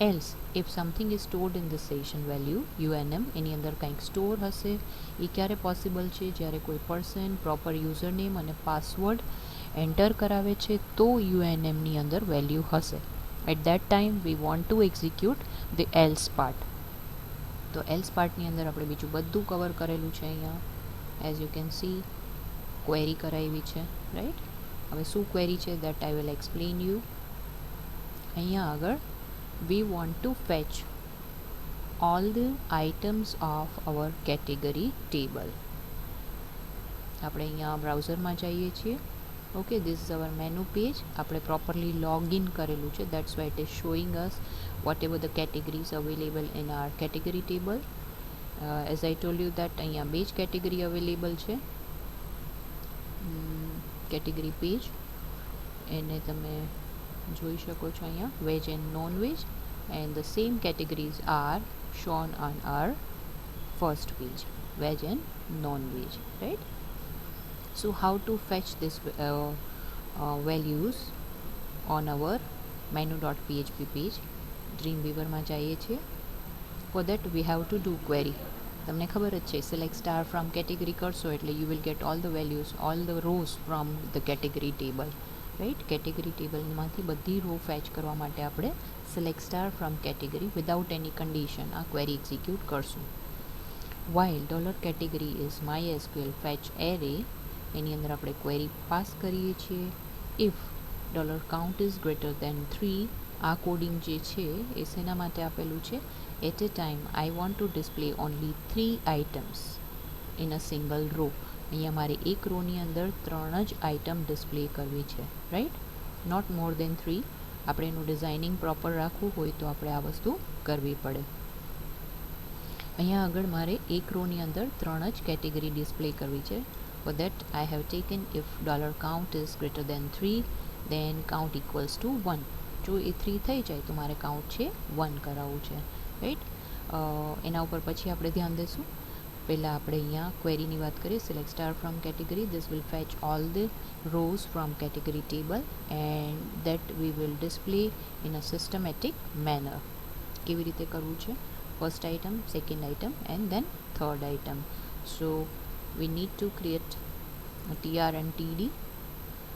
Else if something is stored in the session value UNM, એની અંદર કંઈક store હશે. એ ક્યારે પોસિબલ છે? જ્યારે કોઈ પર્સન પ્રોપર યુઝર નેમ અને પાસવર્ડ એન્ટર કરાવે છે તો UNMની અંદર વેલ્યુ હશે. At that time we want to execute the else part. તો એલ્સ પાર્ટની અંદર આપણે બીજું બધું કવર કરેલું છે. અહીંયા as you can see query કરાવી છે, રાઈટ? હવે શું ક્વેરી છે that I will explain you. અહીંયા આગળ we want to fetch all the items of our category table. આપણે અહીંયા બ્રાઉઝરમાં જઈએ છીએ. Okay, this is our menu page. આપણે પ્રોપરલી લોગિન કરેલું છે, that's why it is showing us whatever the categories available in our category table. As I told you that અહીંયા બે જ કેટેગરી અવેલેબલ છે. કેટેગરી પેજ એને તમે જોઈ શકો છો અહીંયા, veg and non veg, and the same categories are shown on our first page, veg and non-veg, right? So how to fetch this values on our menu.php page? Dreamweaver માં જઈએ છીએ. For that we have to do query. તમને ખબર જ છે, select star from category કરશો એટલે you will get all the values, all the rows from the category table, right? કેટેગરી ટેબલમાંથી બધી રો ફેચ કરવા માટે આપણે select star from category without any condition આ ક્વેરી એક્ઝિક્યુટ કરશું. While $category is MySQL fetch array, એની અંદર આપણે ક્વેરી પાસ કરીએ છીએ. If $count is greater than 3, આ કોડિંગ જે છે એ શેના માટે આપેલું છે? At a time I want to display only 3 items in a single row. અહીંયા મારે એક રોની અંદર 3 જ આઇટમ ડિસ્પ્લે કરવી છે, રાઈટ? નોટ મોર દેન 3. આપણે એનું ડિઝાઇનિંગ પ્રોપર રાખવું હોય તો આપણે આ વસ્તુ કરવી પડે. અહીંયા આગળ મારે એક રોની અંદર 3 જ કેટેગરી ડિસ્પ્લે કરવી છે. For that I have taken if $count is greater than 3 then count equals to 1. જો એ 3 થઈ જાય તો મારે કાઉન્ટ છે 1 કરાવવું છે, રાઈટ. એના ઉપર પછી આપણે ધ્યાન દઈશું. પહેલાં આપણે અહીંયા ક્વેરીની વાત કરીએ. Select star from category. This will fetch all the rows from category table and that we will display in a systematic manner. કેવી રીતે કરવું છે? First item, second item and then third item. So we need to create TR and TD.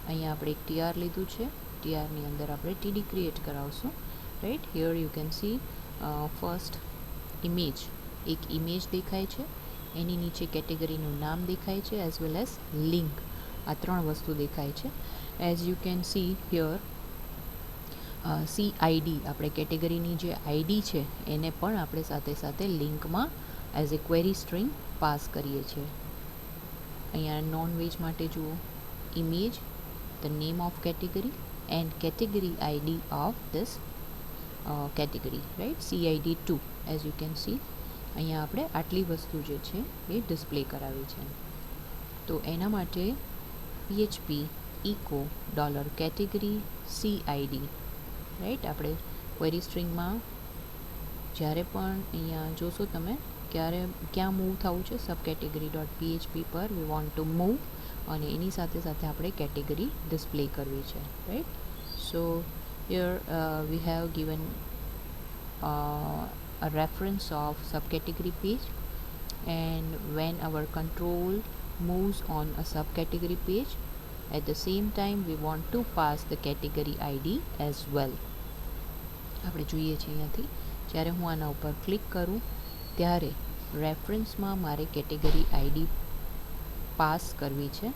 અહીંયા આપણે એક TR લીધું છે. TRની અંદર આપણે TD ક્રિએટ કરાવશું, right. Here you can see first image, એક ઇમેજ દેખાય છે, એની નીચે કેટેગરીનું નામ દેખાય છે એઝ વેલ એઝ લિંક. આ ત્રણ વસ્તુ દેખાય છે. As you can see here CID, આપણે કેટેગરીની જે આઈડી છે એને પણ આપણે સાથે સાથે લિંકમાં as a query string pass કરીએ છીએ. અહીંયા નોન વેજ માટે જુઓ, image, the name of category and category ID of this category, right. CID2 as you can see અહીંયા આપણે આટલી વસ્તુ જે છે એ ડિસ્પ્લે કરાવી છે. તો એના માટે PHP echo $category CID, right. આપણે ક્વેરી સ્ટ્રિંગમાં જ્યારે પણ અહીંયા જોશો તમે ક્યાં મૂવ થવું છે, સબ કેટેગરી .php પર વી વોન્ટ ટુ મૂવ, અને એની સાથે સાથે આપણે કેટેગરી ડિસ્પ્લે કરવી છે, right. So here we have given a reference of subcategory page, and when our control moves on a subcategory page, at the same time we want to pass the category ID as well. આપણે જોઈએ છીએ અહીંયાથી જ્યારે હું આના ઉપર click કરું ત્યારે રેફરન્સમાં મારે કેટેગરી ID પાસ કરવી છે.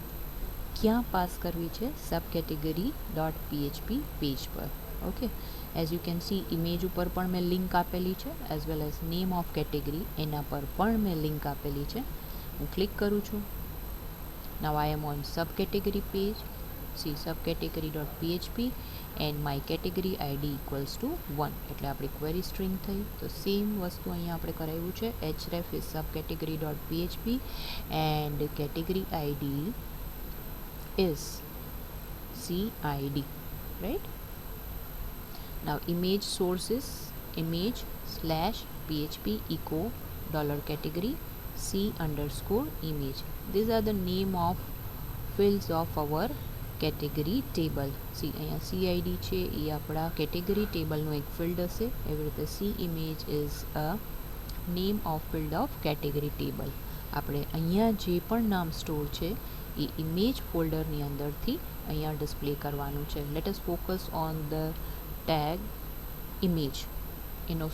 ક્યાં પાસ કરવી છે? સબ કેટેગરી .php પેજ પર. Okay, as you can C image ઉપર પણ મેં લિંક આપેલી છે as well as name of category એના પર પણ મેં લિંક આપેલી છે. હું ક્લિક કરું છું. Now I am on sub category page. See subcategory.php and my category ID equals to 1, એટલે આપણી ક્વેરી સ્ટ્રિંગ થઈ. તો સેમ વસ્તુ અહીંયા આપણે કરાવ્યું છે. href is subcategory.php and category ID is CID, right. Now image source is image/php echo $category C_image. These are the name of fields of our category table. See અહીંયા CID છે એ આપણા કેટેગરી ટેબલનું એક field હશે. એવી રીતે CImage is a name of field of category table. આપણે અહીંયા જે પણ નામ સ્ટોર છે એ ઇમેજ ફોલ્ડરની અંદરથી અહીંયા ડિસ્પ્લે કરવાનું છે. Let us focus on the tag image. એનો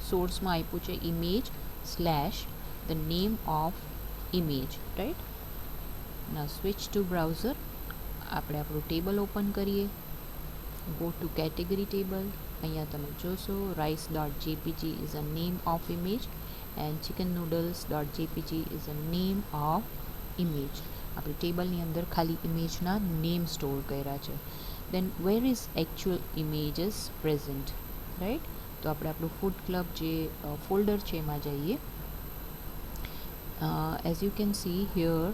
સોર્સમાં આપ્યું છે image / the name of image, right. Now switch to browser. આપણે આપણું ટેબલ ઓપન કરીએ. Go to category table. અહીંયા તમે જોશો rice.jpg is a name of image and chicken noodles.jpg is a name of image. આપણે ટેબલની અંદર ખાલી ઇમેજના નેમ સ્ટોર કર્યા છે. Then where is actual images present, right. તો આપણે આપણું ફૂડ ક્લબ જે ફોલ્ડર છે એમાં જઈએ. As you can see here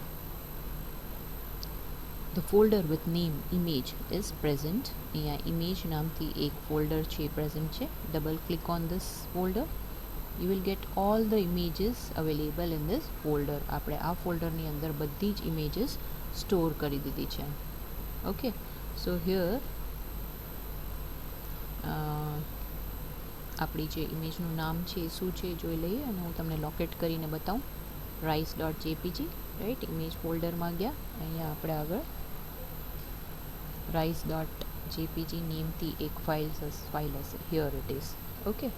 the folder with name image is present. અહીંયા image નામથી એક ફોલ્ડર છે પ્રેઝન્ટ છે. Double click on this folder, you will get all the images available in this folder. આપણે આ ફોલ્ડરની અંદર બધી જ ઇમેજીસ સ્ટોર કરી દીધી છે. ઓકે, સો હિયર આપણી જે ઇમેજનું નામ છે એ શું છે જોઈ લઈએ અને હું તમને લોકેટ કરીને બતાવું. rice.jpg, right. ઇમેજ ફોલ્ડરમાં ગયા. અહીંયા આપણે આગળ rice.jpg નેમથી એક ફાઇલ હશે. Here it is. ઓકે,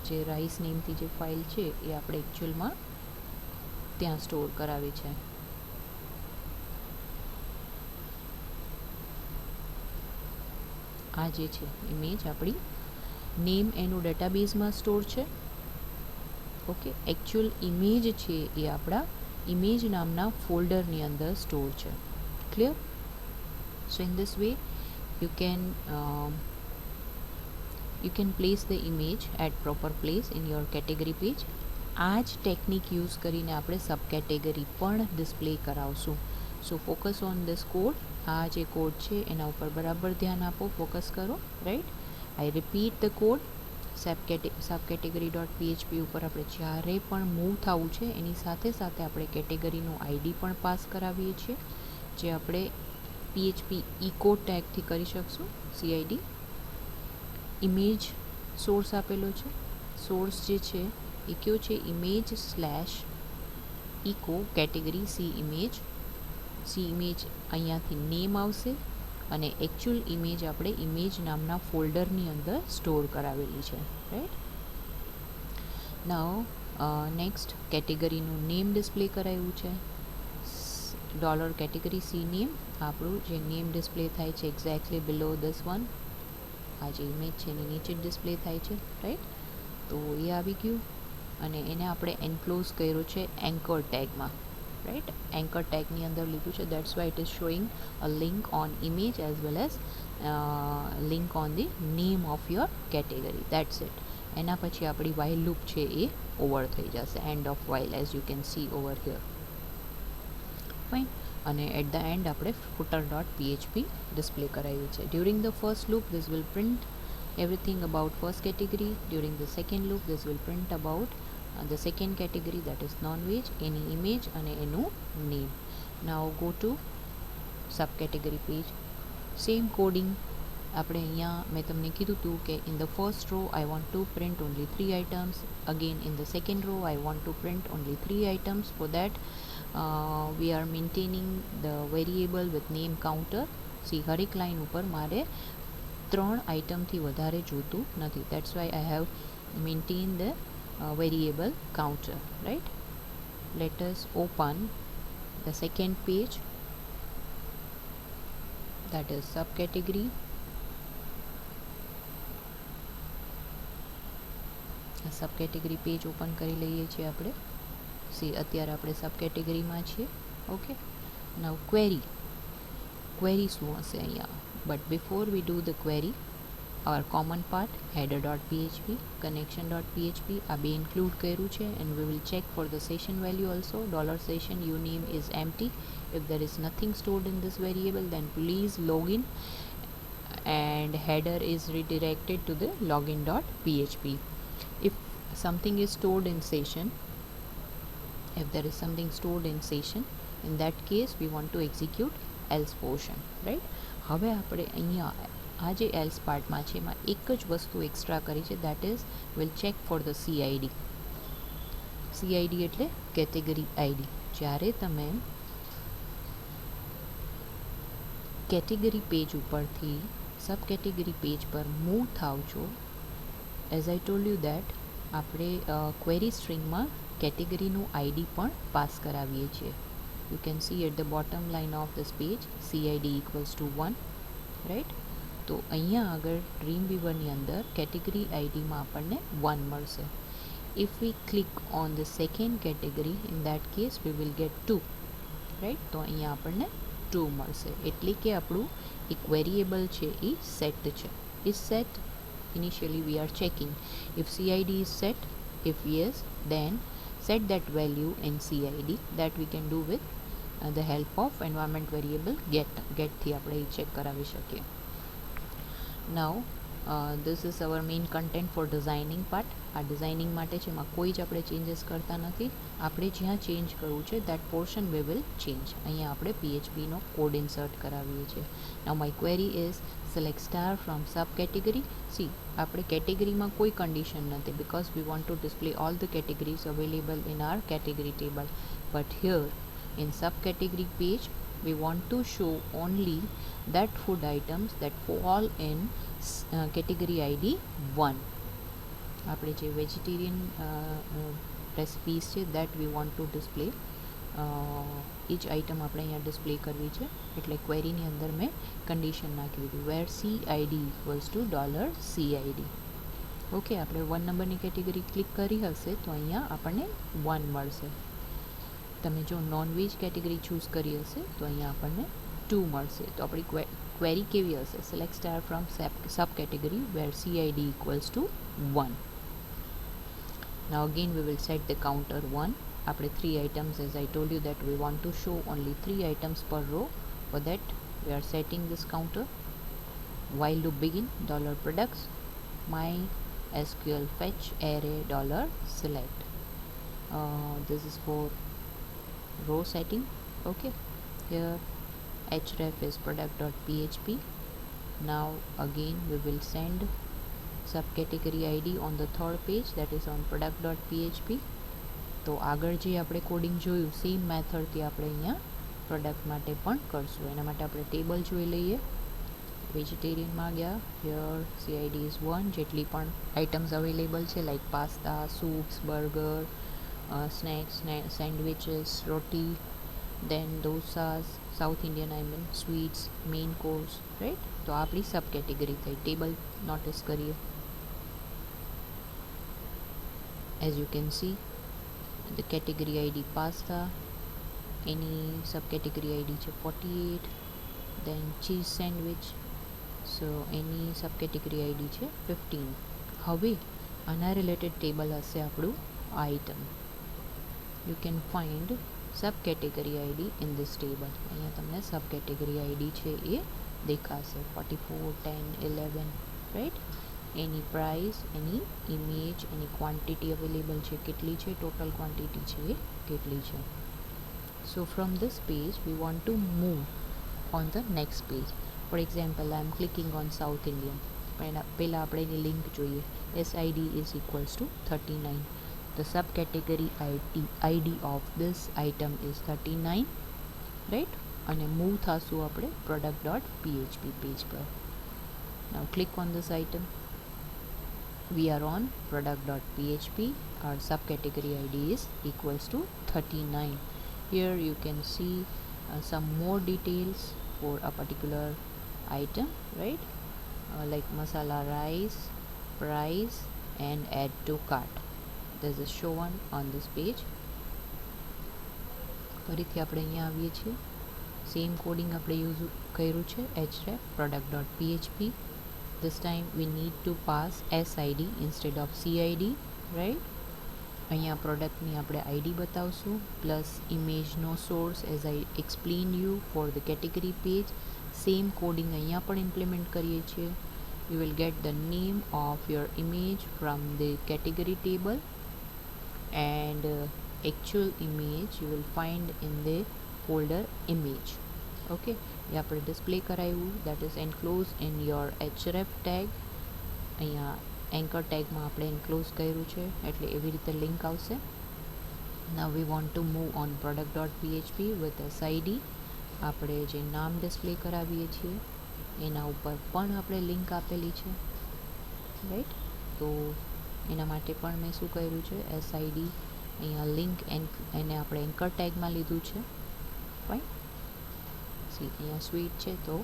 જે રાઈસ નેમથી જે ફાઇલ છે એ આપણે એકચ્યુઅલમાં ત્યાં સ્ટોર કરાવી છે. આ જે છે ઇમેજ આપણી નેમ એનું ડેટાબેઝમાં સ્ટોર છે. ઓકે, એકચ્યુઅલ ઇમેજ છે એ આપણા ઇમેજ નામના ફોલ્ડરની અંદર સ્ટોર છે. Clear? So in this way you can place the image at proper place in your category page. આ જ ટેકનિક યુઝ કરીને આપણે સબ કેટેગરી પણ ડિસ્પ્લે કરાવશું. So focus on this code. આ જે કોડ છે એના ઉપર બરાબર ધ્યાન આપો, ફોકસ કરો, right. I repeat the code. Sub category dot PHP ઉપર આપણે જ્યારે પણ મૂવ થવું છે એની સાથે સાથે આપણે કેટેગરીનું આઈડી પણ પાસ કરાવીએ છીએ, જે આપણે પીએચપી ઇકો ટેગથી કરી શકશું. સીઆઈડી ઇમેજ સોર્સ આપેલો છે. સોર્સ જે છે એ કયો છે? Image slash echo category C image. C image અહીંયાથી નેમ આવશે અને એકચ્યુઅલ ઇમેજ આપણે ઇમેજ નામના ફોલ્ડરની અંદર સ્ટોર કરાવેલી છે, રાઈટ. નાઉ નેક્સ્ટ કેટેગરીનું નેમ ડિસ્પ્લે કરાવ્યું છે. ડોલર કેટેગરી સી નેમ, આપણું જે નેમ ડિસ્પ્લે થાય છે એક્ઝેક્ટલી બિલો ધીસ વન. આ જે ઇમેજ છે એની નીચે ડિસ્પ્લે થાય છે, રાઈટ. તો એ આવી ગયું અને એને આપણે એન્ક્લોઝ કર્યો છે એન્કર ટેગમાં, રાઈટ. એન્કર ટેગની અંદર લીધું છે, that's why it is showing a link on image as well as link on the name of your category. That's it. એના પછી આપણી વાઇલ લૂપ છે એ ઓવર થઈ જશે, end of while as you can C over here, fine. અને at the and આપણે footer dot PHP display કરાવ્યું છે. During the first loop this will print everything about first category. During the second loop this will print about the second category, that is non-veg, any image અને એનું name. Now go to subcategory page. Same coding. આપણે અહીંયા મેં તમને કીધું હતું કે in the first row I want to print only 3 items. Again in the second row I want to print only 3 items. For that we are maintaining the variable with name counter. See હરેક line ઉપર મારે 3 આઇટમથી વધારે જોતું નથી. That's why I have maintain the variable counter, right. Let us open the second page, that is sub category. Sub category page open કરી લઈએ છીએ આપણે. સી અત્યારે આપણે સબ કેટેગરીમાં છીએ, ઓકે. નાઉ ક્વેરી. ક્વેરી શું હશે અહીંયા? But before we do the query, our common part header.php, connection.php આ બે include કર્યું છે, and we will check for the session value also. $session uname is empty. If there is nothing stored in this variable, then please log in and header is redirected to the login.php. If something is stored in session, if there is something stored in session, in that case we want to execute else portion, right. હવે આપણે અહીંયા આ જે else પાર્ટમાં છે એમાં એક જ વસ્તુ એક્સ્ટ્રા કરી છે, that is will check for the CID. CID એટલે કેટેગરી આઈડી. જ્યારે તમે કેટેગરી પેજ ઉપરથી સબ કેટેગરી પેજ પર મૂવ થાવ છો, as I told you that આપણે ક્વેરી સ્ટ્રિંગમાં કેટેગરીનું આઈડી પણ પાસ કરાવીએ છીએ. You can see at the bottom line of this page CID equals to 1, right. તો અહીંયા આગળ Dreamweaver અંદર category ID માં આપણને 1 મળશે. If we click on the second category, in that case we will get 2, right. તો અહીંયા આપણને 2 મળશે. એટલે કે આપણું એક વેરિયેબલ છે એ સેટ છે. Is set, initially we are checking if CID is set. If yes, then set that value in CID. That we can do with the help of environment variable get થી આપણે એ check કરાવી શકીએ. Now this is our main content for designing part. આ designing માટે છે, એમાં કોઈ જ આપણે ચેન્જીસ કરતા નથી. આપણે જ્યાં ચેન્જ કરવું છે that portion we will change. અહીંયા આપણે PHPનો કોડ ઇન્સર્ટ કરાવીએ છીએ. Now my query is select star from subcategory. See, આપણે કેટેગરીમાં કોઈ કન્ડિશન નથી, because we want to display all the categories available in our category table. But here in subcategory page we want to show only that food items that fall in category ID 1. આપણે જે vegetarian recipes છે that we want to display. એ જ item આપણે અહીંયા display કરવી છે, એટલે ક્વેરીની અંદર મેં કન્ડિશન નાખી દીધું where CID equals to $CID. Okay, આપણે 1 નંબરની કેટેગરી ક્લિક કરી હશે તો અહીંયા આપણને 1 મળશે. તમે જો નોનવેજ કેટેગરી ચૂઝ કરી હશે તો અહીંયા આપણને 2 મળશે. તો આપણી ક્વેરી કેવી હશે? Select star from sub category where CID equals to 1. Now again we will set the counter 1. આપણે 3 items, as I told you that we want to show only 3 items per row. For that we are setting this counter. While loop begin $products my SQL fetch array $select. This is for row setting. Okay, here href is product.php. Now again we will send subcategory id on the third page, that is on product.php. તો આગળ જે આપણે coding જોયું same મેથડથી આપણે અહીંયા product માટે પણ કરશું. એના માટે આપણે ટેબલ જોઈ લઈએ. વેજીટેરિયનમાં ગયા, હિયર CID is 1. જેટલી પણ આઇટમ્સ અવેલેબલ છે like pasta, soups, burger, snacks, sandwiches, roti, then dosas, South Indian sweets, main course, right. તો આપણી સબ કેટેગરી થઈ. ટેબલ નોટિસ કરીએ. As you can see, the category ID pasta, any subcategory ID છે 48, then cheese sandwich, so any subcategory ID છે 15. હવે આના related table હશે આપણું item. You can find subcategory ID in this table. અહીંયા તમને subcategory ID છે એ દેખાશે 44, 10, 11, right? Any price, any image, any quantity available છે કેટલી છે, total quantity છે એ કેટલી છે. So from this page we want to move on the next page. For example, I am clicking on South Indian. પહેલા આપણે એની લિંક જોઈએ. SID is equals to 39. The subcategory ID of this item is 39, right? અને move થાશું આપણે product.php page પર. Now click on this item. We are on product.php. Our subcategory ID is equals to 39. Here you can see some more details for a particular item, right? Like masala rice, price, and add to cart. This is shown on this page. ફરીથી આપણે અહીંયા આવીએ છીએ. Same coding આપણે use કર્યું છે href product.php. This time we need to pass SID instead of CID, right? અહીંયા પ્રોડક્ટની આપણે ID બતાવશું પ્લસ ઇમેજનો source as I explain you for the category page. Same coding અહીંયા પણ ઇમ્પ્લિમેન્ટ કરીએ છીએ. You will get the name of your image from the category table and actual image you will find in the folder image. Okay, એ આપણે display કરાવ્યું, that is enclosed in your href tag. અહીંયા anchor ટેગમાં આપણે enclose કર્યું છે એટલે એવી રીતે લિંક આવશે. Now we want to move on product.php with SID. આપણે જે નામ ડિસ્પ્લે કરાવીએ છીએ એના ઉપર પણ આપણે લિંક આપેલી છે, રાઈટ. તો એના માટે પણ મેં શું કર્યું છે, SID અહીંયા લિંક એને આપણે એન્કર ટેગમાં લીધું છે. ફાઇન. સી અહીંયા સ્વીટ છે તો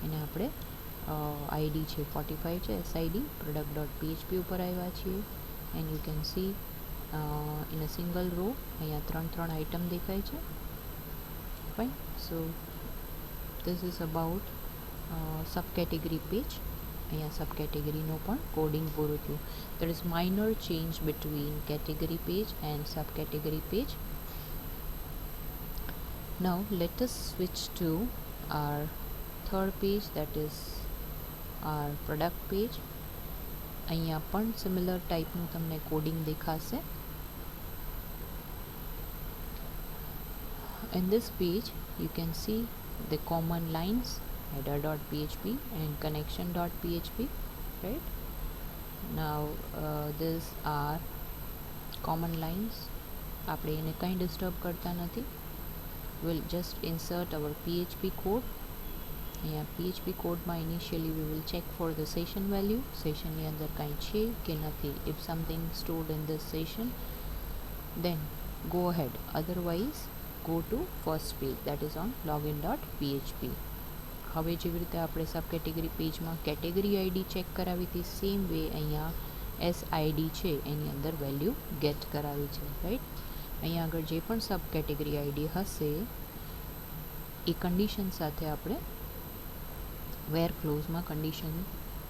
એને આપણે ID છે 45 છે, SID product.php ઉપર આવ્યા છીએ. And you can see in a single row અહીંયા 3 આઇટમ દેખાય છે. Fine. So this is about subcategory page. અહીંયા subcategory પણ કોડિંગ પૂરું થયું. There is minor change between category page and subcategory page. Now let us switch to our third page, that is our product page. અહીંયા પણ similar ટાઈપનું તમને coding દેખાશે. In this page you can see the common lines header.php and connection.php, right? Now these are common lines. આપણે એને કંઈ disturb કરતા નથી. We'll just insert our PHP code. અહીંયા PHP કોડમાં initially we will check for the session value. સેશનની અંદર કાંઈ છે કે નથી. If something stored in this session, then go ahead. Otherwise go to first page, that is on login.php. હવે જેવી રીતે આપણે સબ કેટેગરી પેજમાં કેટેગરી આઈડી ચેક કરાવી હતી, સેમ વે અહીંયા SID છે એની અંદર વેલ્યુ ગેટ કરાવી છે, રાઈટ. અહીંયા આગળ જે પણ સબ કેટેગરી આઈડી હશે એ કન્ડિશન સાથે આપણે વેર ક્લોઝમાં કન્ડિશન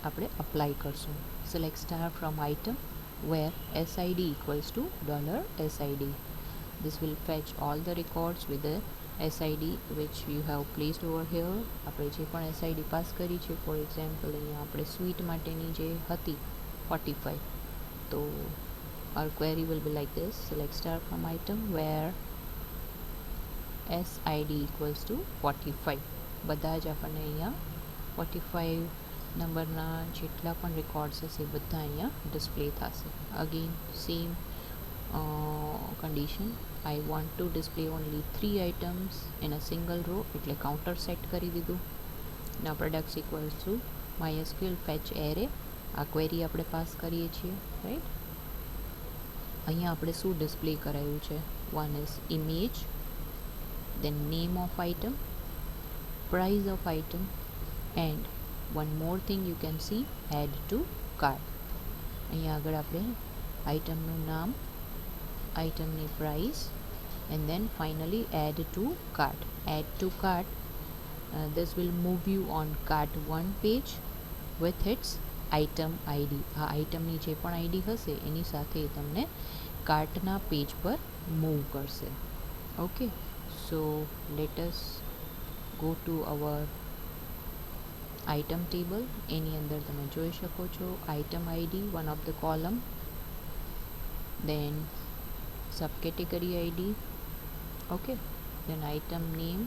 આપણે અપ્લાય કરશું. Select star from item, where SID equals to $SID. This will fetch all the records with the SID which you have placed over here. આપણે જે પણ SID પાસ કરી છે, ફોર એક્ઝામ્પલ અહીંયા આપણે સ્વીટ માટેની જે હતી 45, તો our query will be like this: select star from item where SID equals to 45. બધા જ આપણને અહીંયા 45 નંબરના જેટલા પણ રેકોર્ડ્સ હશે બધા અહીંયા ડિસ્પ્લે થશે. Again same condition, I want to display only 3 items in a single row, એટલે કાઉન્ટર સેટ કરી દીધું. now products equals to mysql fetch array. આ ક્વેરી આપણે પાસ કરીએ છીએ, રાઈટ. અહીંયા આપણે શું ડિસ્પ્લે કરાયું છે? one is image, then name of item, price of item, and one more thing you can see, add to cart. અહીંયા આગળ આપણે આઇટમનું નામ, આઇટમની price, and then finally add to cart. Add to cart, this will move you on cart 1 page with its item ID. આ આઇટમની જે પણ ID હશે એની સાથે તમને કાર્ટના પેજ પર મૂવ કરશે. Okay, so let us go to our item table. એની અંદર તમે જોઈ શકો છો item ID, one of the column, then subcategory ID, okay, then item name,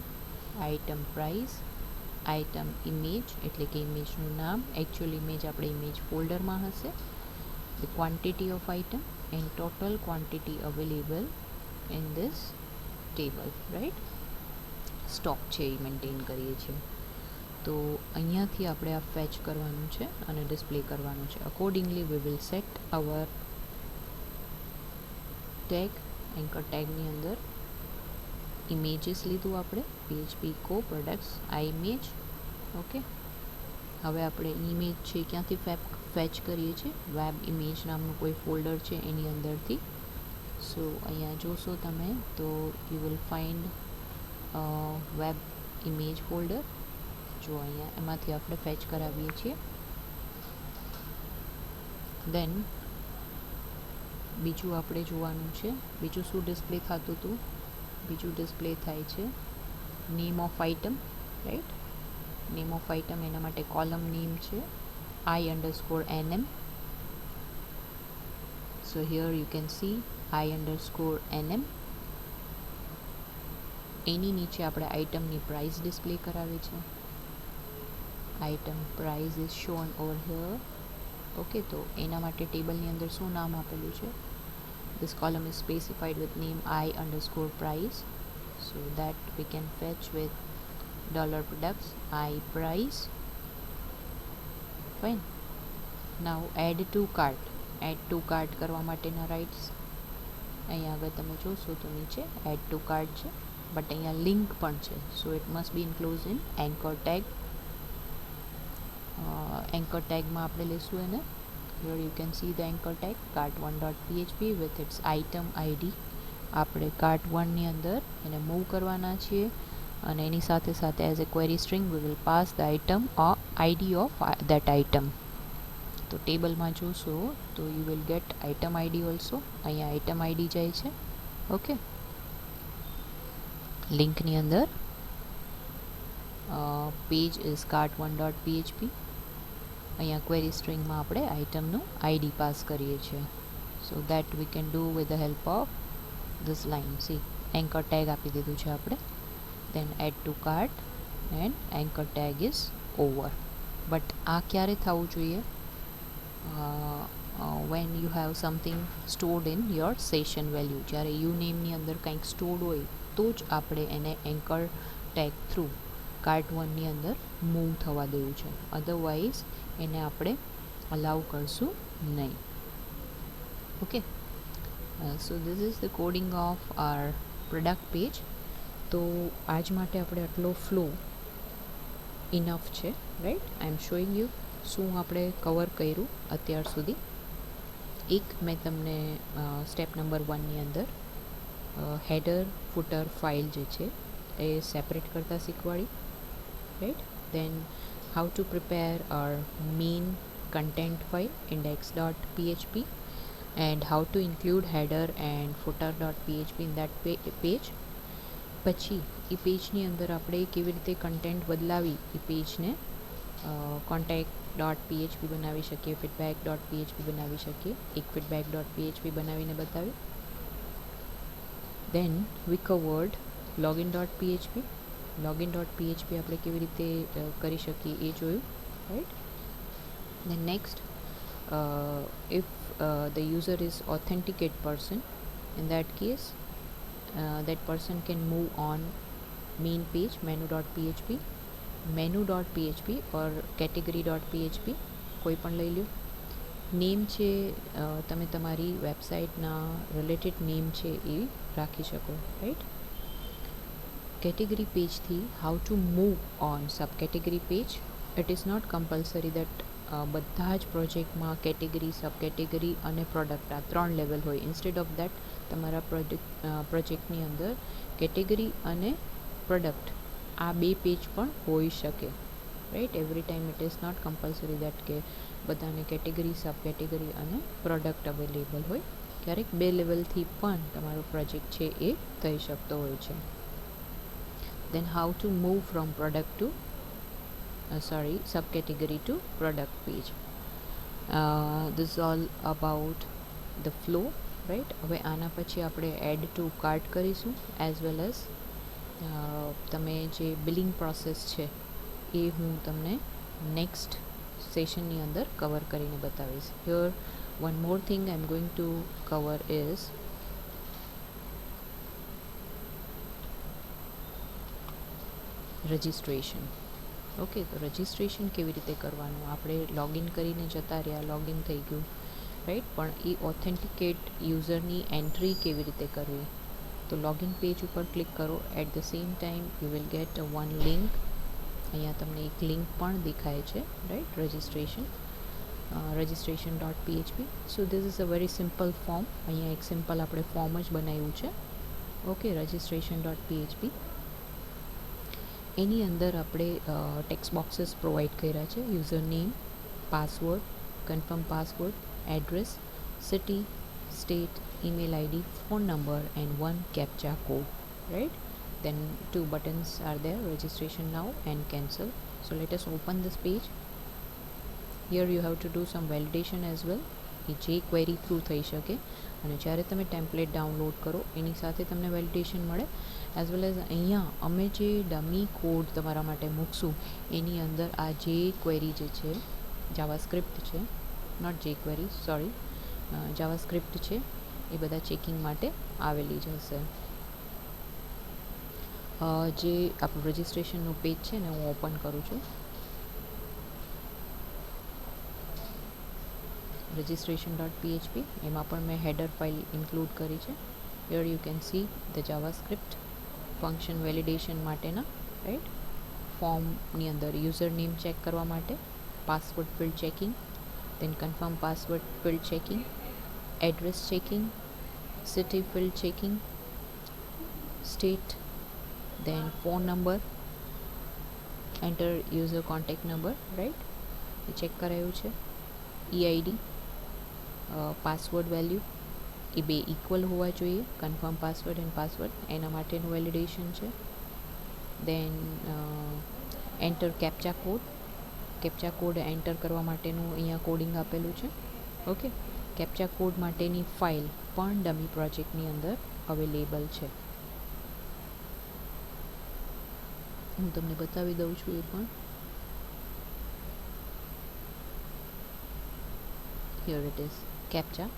item price, item image એટલે કે ઇમેજનું નામ, એકચ્યુઅલ ઇમેજ આપણે ઇમેજ ફોલ્ડરમાં હશે, the quantity of item and total quantity available in this table, right. Stock છે એ maintain કરીએ છીએ. તો અહીંયાથી આપણે આ ફેચ કરવાનું છે અને ડિસ્પ્લે કરવાનું છે. Accordingly we will set our tag. Anchor ટેગની અંદર ઇમેજીસ લીધું આપણે, PHP કો પ્રોડક્ટ્સ આ ઇમેજ. ઓકે, હવે આપણે ઇમેજ છે ક્યાંથી ફેચ કરીએ છીએ? વેબ ઇમેજ નામનું કોઈ ફોલ્ડર છે એની અંદરથી. સો અહીંયા જોશો તમે તો you will find web image folder. જો અહીંયા એમાંથી આપણે ફેચ કરાવીએ છીએ. દેન બીજું આપણે જોવાનું છે, બીજું શું ડિસ્પ્લે થતું હતું? બીજું ડિસ્પ્લે થાય છે name of item, right. Name of item, એના માટે કોલમ નેમ છે I_NM. So here you can C I_NM. એની નીચે આપણે આઇટમની પ્રાઇસ ડિસ્પ્લે કરાવે છે. Item price is shown over here. Okay, તો એના માટે ટેબલની અંદર શું નામ આપેલું છે? this column is specified with name I_price, so that we can fetch with $products I price. Fine. now add to cart. add to cart કરવા માટેના રાઇટ્સ અહીંયા આગળ તમે જોશો તો નીચે add to cart છે, બટ અહીંયા લિંક પણ છે. So it must be include in anchor tag. Anchor ટેગમાં આપણે લઈશું એને. here you can see the anchor tag cart1.php with its item ID. આપણે cart1 ની અંદર એને મૂવ કરવાના છીએ અને એની સાથે સાથે as a query string we will pass the item or ID of that item. તો ટેબલમાં જોશો તો you will get item ID also. અહીંયા item ID જાય છે. ઓકે, લિંકની અંદર page is cart1.php. અહીંયા ક્વેરી સ્ટ્રિંગમાં આપણે આઇટમનું આઈડી પાસ કરીએ છીએ. So that we can do with the help of this line. See, anchor tag આપી દીધું છે આપણે. Then add to cart and anchor tag is over. But આ ક્યારે થવું જોઈએ? When you have something stored in your session value. જ્યારે you નેમની અંદર કંઈક સ્ટોર્ડ હોય તો જ આપણે એને એન્કર ટેગ થ્રુ cart1ની અંદર મૂવ થવા દેવું છે. અધરવાઇઝ એને આપણે અલાઉ કરશું નહીં. Okay, so this is the coding of our product page. તો આજ માટે આપણે આટલો ફ્લો ઇનફ છે, right. I am showing you શું આપણે કવર કર્યું અત્યાર સુધી. એક મેં તમને સ્ટેપ નંબર 1ની અંદર હેડર ફૂટર ફાઇલ જે છે એ સેપરેટ કરતાં શીખવાડી, right. Then how to prepare our main content file index.php. and how to include header and footer.php in that page. પછી એ પેજની અંદર આપણે કેવી રીતે કન્ટેન્ટ બદલાવી એ પેજને contact.php બનાવી શકીએ, feedback.php બનાવી શકીએ. એક feedback.php બનાવીને બતાવી. Then we covered login.php. login.php આપણે કેવી રીતે કરી શકીએ એ જોયું, right? Then next, if the user is authenticate person, in that case that person can move on main page, menu.php, menu.php or category.php કોઈ પણ લઈ લ્યો. નેમ છે તમે તમારી વેબસાઇટના રિલેટેડ નેમ છે એ રાખી શકો, રાઈટ? કેટેગરી પેજથી how to move on sub category page. It is not compulsory that બધા જ પ્રોજેક્ટમાં કેટેગરી, સબ કેટેગરી અને પ્રોડક્ટ આ 3 લેવલ હોય. ઇન્સ્ટેડ ઓફ દેટ તમારા પ્રોજેક્ટની અંદર કેટેગરી અને પ્રોડક્ટ આ 2 પેજ પણ હોઈ શકે, right? Every time it is not compulsory that કે બધાને કેટેગરી, સબ કેટેગરી અને પ્રોડક્ટ અવેલેબલ હોય. ક્યારેક 2 લેવલથી પણ તમારો પ્રોજેક્ટ છે એ થઈ શકતો હોય છે. Then how to move from product to subcategory to product page. This is all about the flow, right? હવે આના પછી આપણે એડ ટુ કાર્ટ કરીશું, એઝ વેલ એઝ તમે જે બિલિંગ પ્રોસેસ છે એ હું તમને નેક્સ્ટ સેશનની અંદર કવર કરીને બતાવીશ. Here one more thing I am going to cover is registration. Okay, તો રજિસ્ટ્રેશન કેવી રીતે કરવાનું? આપણે લોગિન કરીને જતા રહ્યા, લોગિન થઈ ગયું, રાઈટ? પણ એ ઓથેન્ટિકેટ યુઝરની એન્ટ્રી કેવી રીતે કરવી? તો લોગિન પેજ ઉપર ક્લિક કરો. At the same time you will get one link. અહીંયા તમને એક લિંક પણ દેખાય છે, right? registration.php. So this is a very simple form. અહીંયા એક સિમ્પલ આપણે ફોર્મ જ બનાવ્યું છે. Okay, registration.php. એની અંદર આપણે ટેક્સ્ટ બોક્સીસ પ્રોવાઈડ કર્યા છે. User name, password, confirm password, address, city, state, email ID, phone number and one captcha code, right? Then 2 buttons are there, registration now and cancel. So let us open this page. Here you have to do some validation as well. એ જે query through થઈ શકે, અને જ્યારે તમે template download કરો એની સાથે તમને validation મળે. એઝ વેલ એઝ અહીંયા અમે જે ડમી કોડ તમારા માટે મૂકશું એની અંદર આ જે ક્વેરી જે છે, જાવાસ્ક્રિપ્ટ છે, નોટ જે ક્વેરી, સોરી, જાવાસ્ક્રિપ્ટ છે એ બધા ચેકિંગ માટે આવેલી જ હશે. જે આપણું રજિસ્ટ્રેશનનું પેજ છે ને હું ઓપન કરું છું. registration.php, એમાં પણ મેં હેડર ફાઇલ ઇન્ક્લુડ કરી છે. Here you can see the JavaScript function validation માટેના, રાઈટ? ફોર્મની અંદર યુઝર નેમ ચેક કરવા માટે, password field checking, then confirm password field checking, address checking, city field checking, state, then phone number, enter user contact number, right? એ check કરાયું છે. EID, password value એ 2 equal હોવા જોઈએ, કન્ફર્મ પાસવર્ડ એન્ડ પાસવર્ડ, એના માટેનું validation છે. Then enter captcha code. Captcha code enter કરવા માટેનું અહીંયા કોડિંગ આપેલું છે. ઓકે, કેપ્ચા કોડ માટેની ફાઇલ પણ ડમી પ્રોજેક્ટની અંદર અવેલેબલ છે. હું તમને બતાવી દઉં છું એ પણ. Here it is captcha.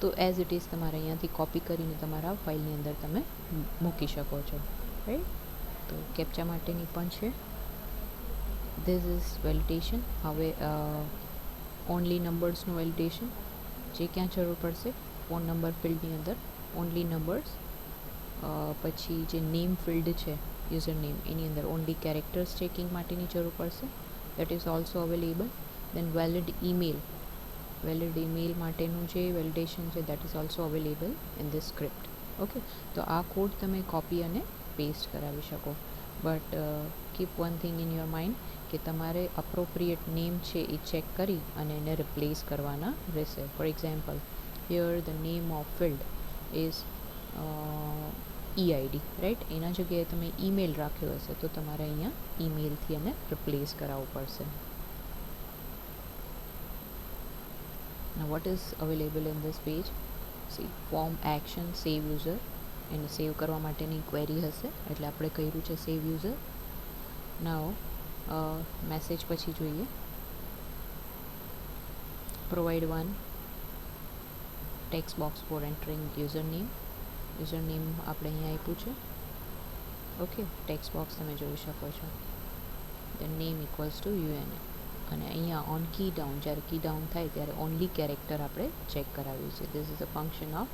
તો એઝ ઇટ ઇઝ તમારે અહીંયાથી કોપી કરીને તમારા ફાઇલની અંદર તમે મૂકી શકો છો, રાઈટ? તો કેપ્ચા માટેની પણ છે. This is validation. હવે ઓનલી નંબર્સનું વેલિડેશન. જે ક્યાં જરૂર પડશે? ફોન નંબર ફિલ્ડની અંદર ઓનલી નંબર્સ. પછી જે નેમ ફિલ્ડ છે, યુઝર નેમ, એની અંદર ઓનલી કેરેક્ટર્સ ચેકિંગ માટેની જરૂર પડશે. That is also available. Then valid email. Valid email માટેનું જે વેલિડેશન છે that is also available in this script. Okay, તો આ કોડ તમે કોપી અને પેસ્ટ કરાવી શકો. But keep one thing in your mind કે તમારે અપ્રોપ્રિએટ નેમ છે એ ચેક કરી અને એને રિપ્લેસ કરવાના રહેશે. For example here the name of field is EID, right. એના જગ્યાએ તમે ઈમેલ રાખ્યો હશે તો તમારે અહીંયા ઈમેલથી એને રિપ્લેસ કરાવવું પડશે. Now what is available in this page? See, form action save user. એને સેવ કરવા માટેની ક્વેરી હશે એટલે આપણે કર્યું છે સેવ યુઝર. નાઉ મેસેજ પછી જોઈએ provide one text box for entering user name. User name આપણે અહીંયા આપ્યું છે. ઓકે, ટેક્સ્ટ બોક્સ તમે જોઈ શકો છો. દેન નેમ ઇક્વલ્સ ટુ UNM અને અહીંયા ઓન કી ડાઉન, જ્યારે કી ડાઉન થાય ત્યારે ઓનલી કેરેક્ટર આપણે ચેક કરાવીએ છીએ. This is a function of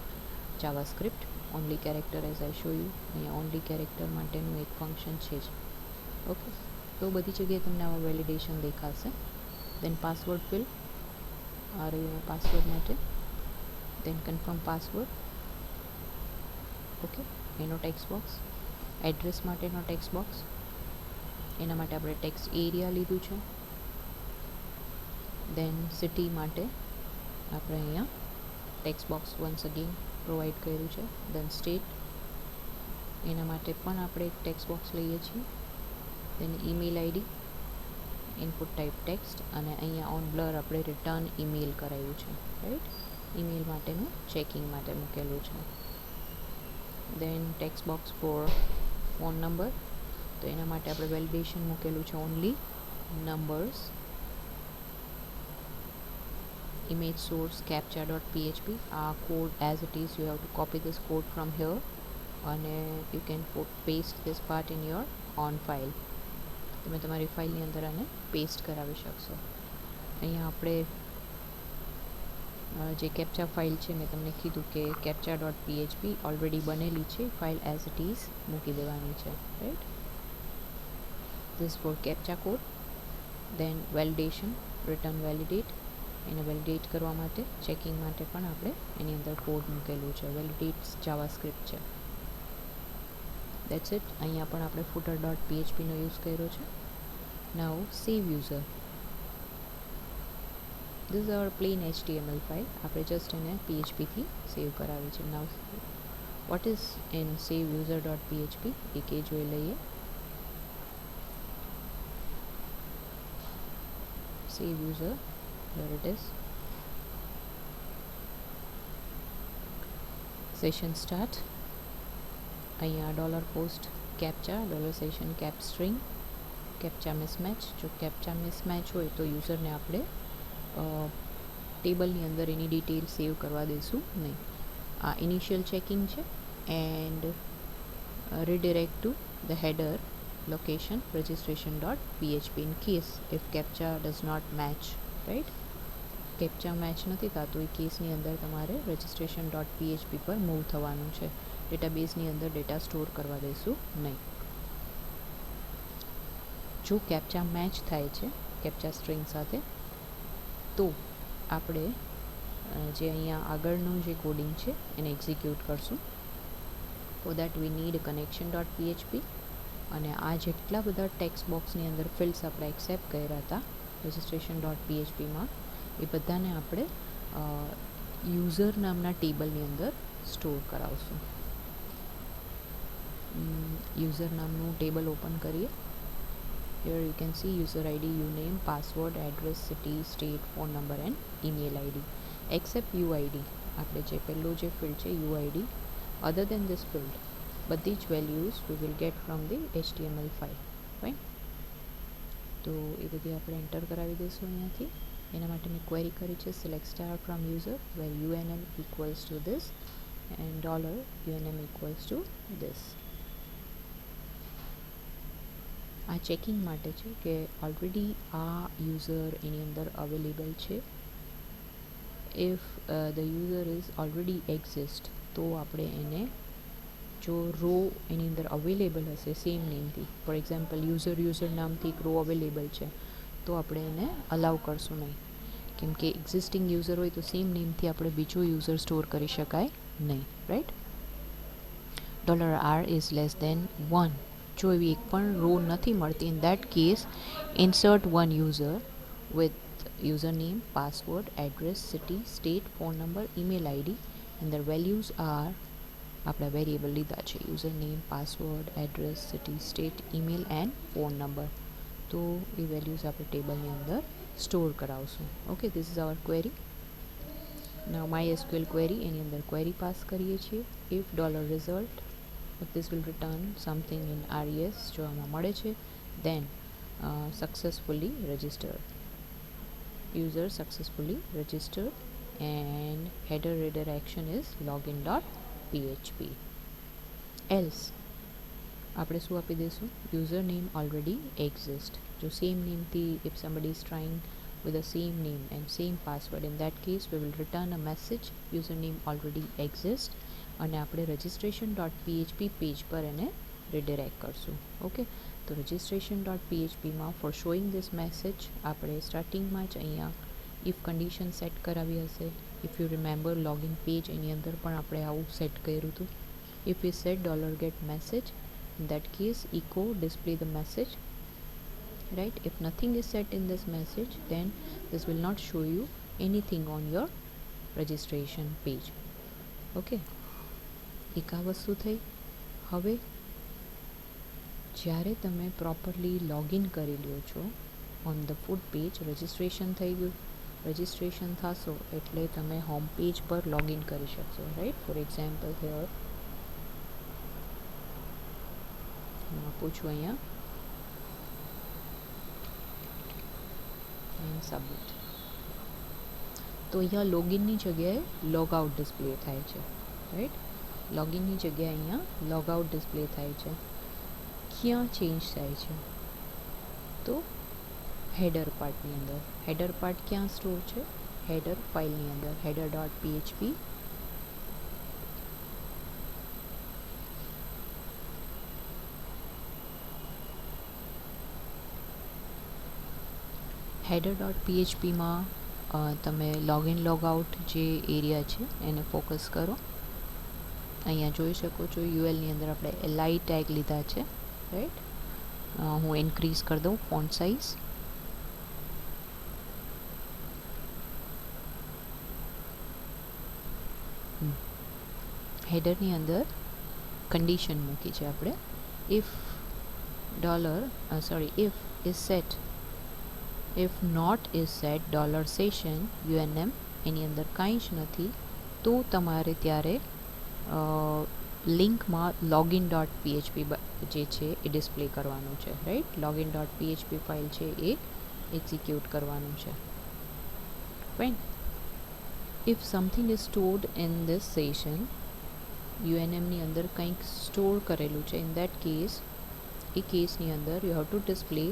JavaScript. Only character as I show you, અહીંયા ઓનલી કેરેક્ટર માટેનું એક ફંક્શન છે જ. ઓકે, તો બધી જગ્યાએ તમને આવા વેલિડેશન દેખાશે. દેન પાસવર્ડ ફિલ આ રહ્યું પાસવર્ડ માટે. દેન કન્ફર્મ પાસવર્ડ. ઓકે, એનો ટેક્સ્ટ બોક્સ. એડ્રેસ માટેનો ટેક્સ્ટ બોક્સ, એના માટે આપણે ટેક્સ્ટ એરિયા લીધું છે. દેન સિટી માટે આપણે અહીંયા text box once again provide કર્યું છે. દેન સ્ટેટ, એના માટે પણ આપણે એક ટેક્સ્ટ બોક્સ લઈએ છીએ. Then email ID, input type text અને અહીંયા ઓન બ્લર આપણે રિટર્ન ઈમેલ કરાવ્યું છે, રાઈટ. ઈમેલ માટેનું ચેકિંગ માટે મૂકેલું છે. Then text box for phone number, તો એના માટે આપણે વેલિડેશન મૂકેલું છે only numbers. Image source captcha.php. Code as it is, you have to copy this code from here and you can paste this part in your on file. તમે તમારી ફાઇલની અંદર આને પેસ્ટ કરાવી શકશો. અહીંયા આપણે જે કેપ્ચા ફાઇલ છે મેં તમને કીધું કે captcha.php ઓલરેડી બનેલી છે, ફાઇલ એઝ ઇટ ઇઝ મૂકી દેવાની છે, right. This for captcha code. Then validation, return validate. એને વેલિડેટ કરવા માટે ચેકિંગ માટે પણ આપણે એની અંદર કોડ મૂકેલું છે. વેલિડેટ જાવાસ્ક્રિપ્ટ છે. That's it. અહીંયા પણ આપણે footer.php નો યુઝ કર્યો છે. Now save user. This is our plain HTML file. આપણે જસ્ટ એને PHP થી સેવ કરાવી છે. Now what is in save યુઝર.php એક એ જોઈ લઈએ. Save user, here it is. Session start. અહીંયા $post captcha $session cap string captcha mismatch. જો captcha mismatch હોય તો યુઝરને આપણે ટેબલની અંદર એની ડિટેલ સેવ કરવા દઈશું નહીં. આ ઇનિશિયલ ચેકિંગ છે and redirect to the header location registration.php in case if captcha does not match, right. Captcha match નથી થતું એ કેસની અંદર તમારે registration.php પર મૂવ થવાનું છે. ડેટાબેઝની અંદર ડેટા સ્ટોર કરવા દઈશું નહીં. જો કેપ્ચા મેચ થાય છે કેપ્ચા સ્ટ્રિંગ સાથે તો આપણે જે અહીંયા આગળનું જે કોડિંગ છે એને એક્ઝિક્યુટ કરશું. For that we need connection.php અને આ જેટલા બધા ટેક્સ્ટ બોક્સની અંદર ફિલ્ડ્સ આપણે એક્સેપ્ટ કર્યા હતા registration.phpમાં એ બધાને આપણે યુઝર નામના ટેબલની અંદર સ્ટોર કરાવશું. યુઝર નામનું ટેબલ ઓપન કરીએ. here you can see user ID, uname, password, address, city, state, phone number and email ID except UID. આપણે જે પહેલું જે ફિલ્ડ છે UID, other than this field બધી જ values we will get from the HTML file, right. તો એ બધી આપણે એન્ટર કરાવી દઈશું અહીંયાથી. એના માટે મેં ક્વેરી કરી છે select star from user where UNM equals to this and $UNM equals to this. આ ચેકિંગ માટે છે કે ઓલરેડી આ યુઝર એની અંદર અવેલેબલ છે. If the user is already exist તો આપણે એને જો રો એની અંદર અવેલેબલ હશે સેમ નેમથી, ફોર એક્ઝામ્પલ યુઝર નામથી એક રો અવેલેબલ છે તો આપણે એને અલાઉ કરશું નહીં, કેમ કે એક્ઝિસ્ટિંગ યુઝર હોય તો સેમ નેમથી આપણે બીજો યુઝર સ્ટોર કરી શકાય નહીં, right. $r is less than 1. જો એવી એક પણ રો નથી મળતી, in that case insert one user with with username, password, address, city, state, phone number, email ID, and the values are આપણા વેરિયેબલ લીધા છે user name, password, address, city, state, email and phone number. તો એ values આપણે ટેબલની અંદર store કરાવશું. Okay, this is our query. Now MySQL query, એની અંદર ક્વેરી પાસ કરીએ છીએ. If $result, if this will return something in RES જો આમાં મળે છે, then successfully registered, user successfully registered, and header redirection is login.php. else આપણે શું આપી દઈશું? user name already exist. જો same name થી if somebody is trying with the same name and same password, in that case we will return a message username already exist, અને આપણે registration.php page પર એને redirect કરશું. Okay, તો registration.php માં for showing this message આપણે સ્ટાર્ટિંગમાં જ અહીંયા if condition સેટ કરાવી હશે. if you remember login page એની અંદર પણ આપણે આવું સેટ કર્યું હતું. if we set $get message, in that case echo display the message, right? if nothing is set in this message, then this will not show you anything on your registration page. okay, એક આ વસ્તુ થઈ. હવે જ્યારે તમે properly login કરી લ્યો છો on the food page, registration થઈ ગયું. રજિસ્ટ્રેશન થશો એટલે તમે હોમ પેજ પર લોગિન કરી શકશો, રાઈટ? ફોર એક્ઝામ્પલ હિયર હું આપું છું અહીંયા એન્ડ સબમિટ. તો અહીંયા લોગિનની જગ્યાએ લોગઆઉટ ડિસ્પ્લે થાય છે, રાઈટ? લોગિનની જગ્યાએ અહીંયા લોગઆઉટ ડિસ્પ્લે થાય છે. ક્યાં ચેન્જ થાય છે? તો હેડર પાર્ટની અંદર. હેડર પાર્ટ ક્યાં સ્ટોર છે? હેડર ફાઇલની અંદર. header.php header.phpમાં તમે લોગિન લોગઆઉટ જે એરિયા છે એને ફોકસ કરો. અહીંયા જોઈ શકો છો યુએલની અંદર આપણે li ટેગ લીધા છે, રાઈટ? હું ઇન્ક્રીઝ કરી દઉં ફોન્ટ સાઇઝ. હેડરની અંદર કન્ડિશન મૂકી છે આપણે. if is set, if not is set $session unm એની અંદર કાંઈ જ નથી, તો તમારે ત્યારે લિંકમાં login.php જે છે એ ડિસ્પ્લે કરવાનું છે, રાઈટ? login.php ફાઇલ છે એ એક્ઝિક્યુટ કરવાનું છે. Fine. if something is stored in this session, unmની અંદર કંઈક સ્ટોર કરેલું છે, in that case એ કેસની અંદર you have to display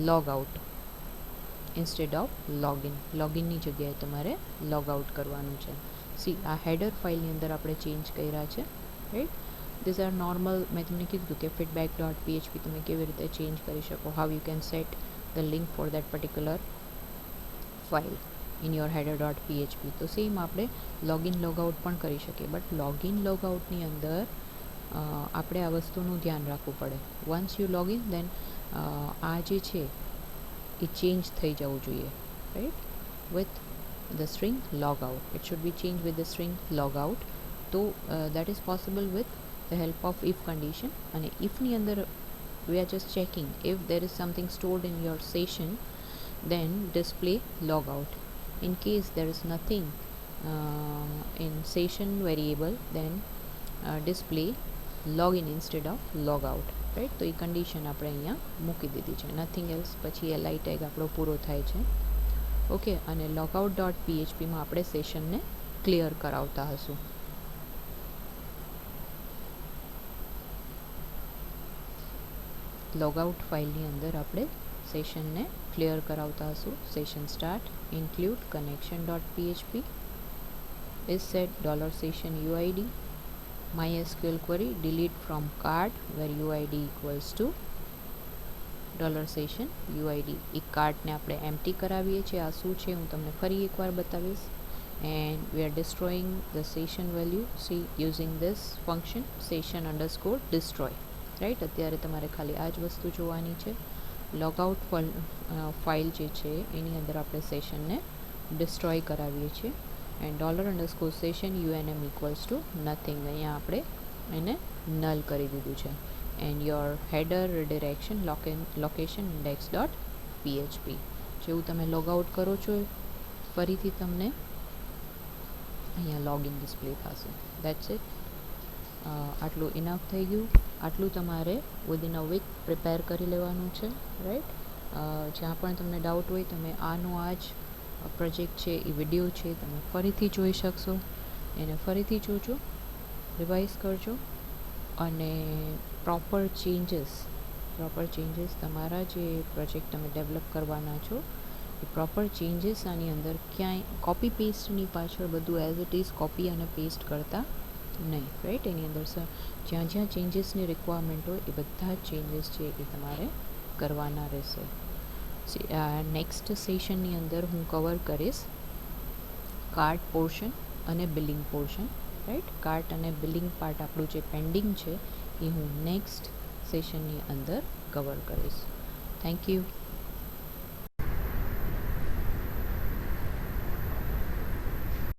logout instead of login. લોગિનની જગ્યાએ તમારે લોગઆઉટ કરવાનું છે. સી, આ હેડર ફાઇલની અંદર આપણે ચેન્જ કર્યા છે, રાઈટ? This R normal. મેં તમને કીધું કે feedback.php તમે કેવી રીતે ચેન્જ કરી શકો, how you can set the link for that particular file in your header.php. તો સેમ આપણે લોગિન લોગઆઉટ પણ કરી શકીએ, બટ લોગિન લોગઆઉટની અંદર આપણે આ વસ્તુનું ધ્યાન રાખવું પડે. વન્સ યુ લોગિન દેન આ જે છે એ ચેન્જ થઈ જવું જોઈએ, right? With the string logout. It should be change with the string logout. તો that is possible with the help of if condition. અને ઇફની અંદર we are just checking if there is something stored in your session, then display logout. In case there is nothing in session variable, then display login instead of logout, right? તો એ condition આપણે અહીંયા મૂકી દીધી છે. Nothing else. પછી li tag આપણો પૂરો થાય છે. ઓકે, અને logout.phpમાં આપણે સેશનને ક્લિયર કરાવતા હશું. લોગઆઉટ ફાઇલની અંદર આપણે સેશનને ક્લિયર કરાવતા હશું. Session start include connection.php is set $session uid. MySQL query delete from card where uid equals to $session uid. એ કાર્ડને આપણે એમ્પ્ટી કરાવીએ છીએ. આ શું છે હું તમને ફરી એકવાર બતાવીશ. and we are destroying the session value, see, using this function session_destroy, right? અત્યારે તમારે ખાલી આ જ વસ્તુ જોવાની છે. લોગઆઉટ ફાઇલ જે છે એની અંદર આપણે સેશનને ડિસ્ટ્રોય કરાવીએ છીએ. And $_session unm equals to nothing, અહીંયા આપણે એને નલ કરી દીધું છે. And your header direction location index dot php. જેવું તમે લોગઆઉટ કરો છો ફરીથી તમને અહીંયા લોગિન ડિસ્પ્લે થશે. That's it. આટલું ઇનફ થઈ ગયું. આટલું તમારે વિધિન અ વીક પ્રિપેર કરી લેવાનું છે, રાઈટ. જ્યાં પણ તમને ડાઉટ હોય તમે આનો આ જ પ્રોજેક્ટ છે એ વિડીયો છે તમે ફરીથી જોઈ શકશો. એને ફરીથી જોજો, રિવાઇઝ કરજો અને પ્રોપર ચેન્જીસ તમારા જે પ્રોજેક્ટ તમે ડેવલપ કરવાના છો એ પ્રોપર ચેન્જીસ આની અંદર ક્યાંય કોપી પેસ્ટની પાછળ બધું એઝ ઇટ ઇઝ કોપી અને પેસ્ટ કરતા નહીં, રાઈટ. એની અંદર જ્યાં જ્યાં ચેન્જીસની રિક્વાયરમેન્ટ હોય એ બધા જ ચેન્જીસ છે એ તમારે કરવાના રહેશે. નેક્સ્ટ સેશનની અંદર હું કવર કરીશ કાર્ટ પોર્શન અને બિલિંગ પોર્શન, રાઈટ. કાર્ટ અને બિલિંગ પાર્ટ આપણું જે પેન્ડિંગ છે એ હું નેક્સ્ટ સેશનની અંદર કવર કરીશ. Thank you.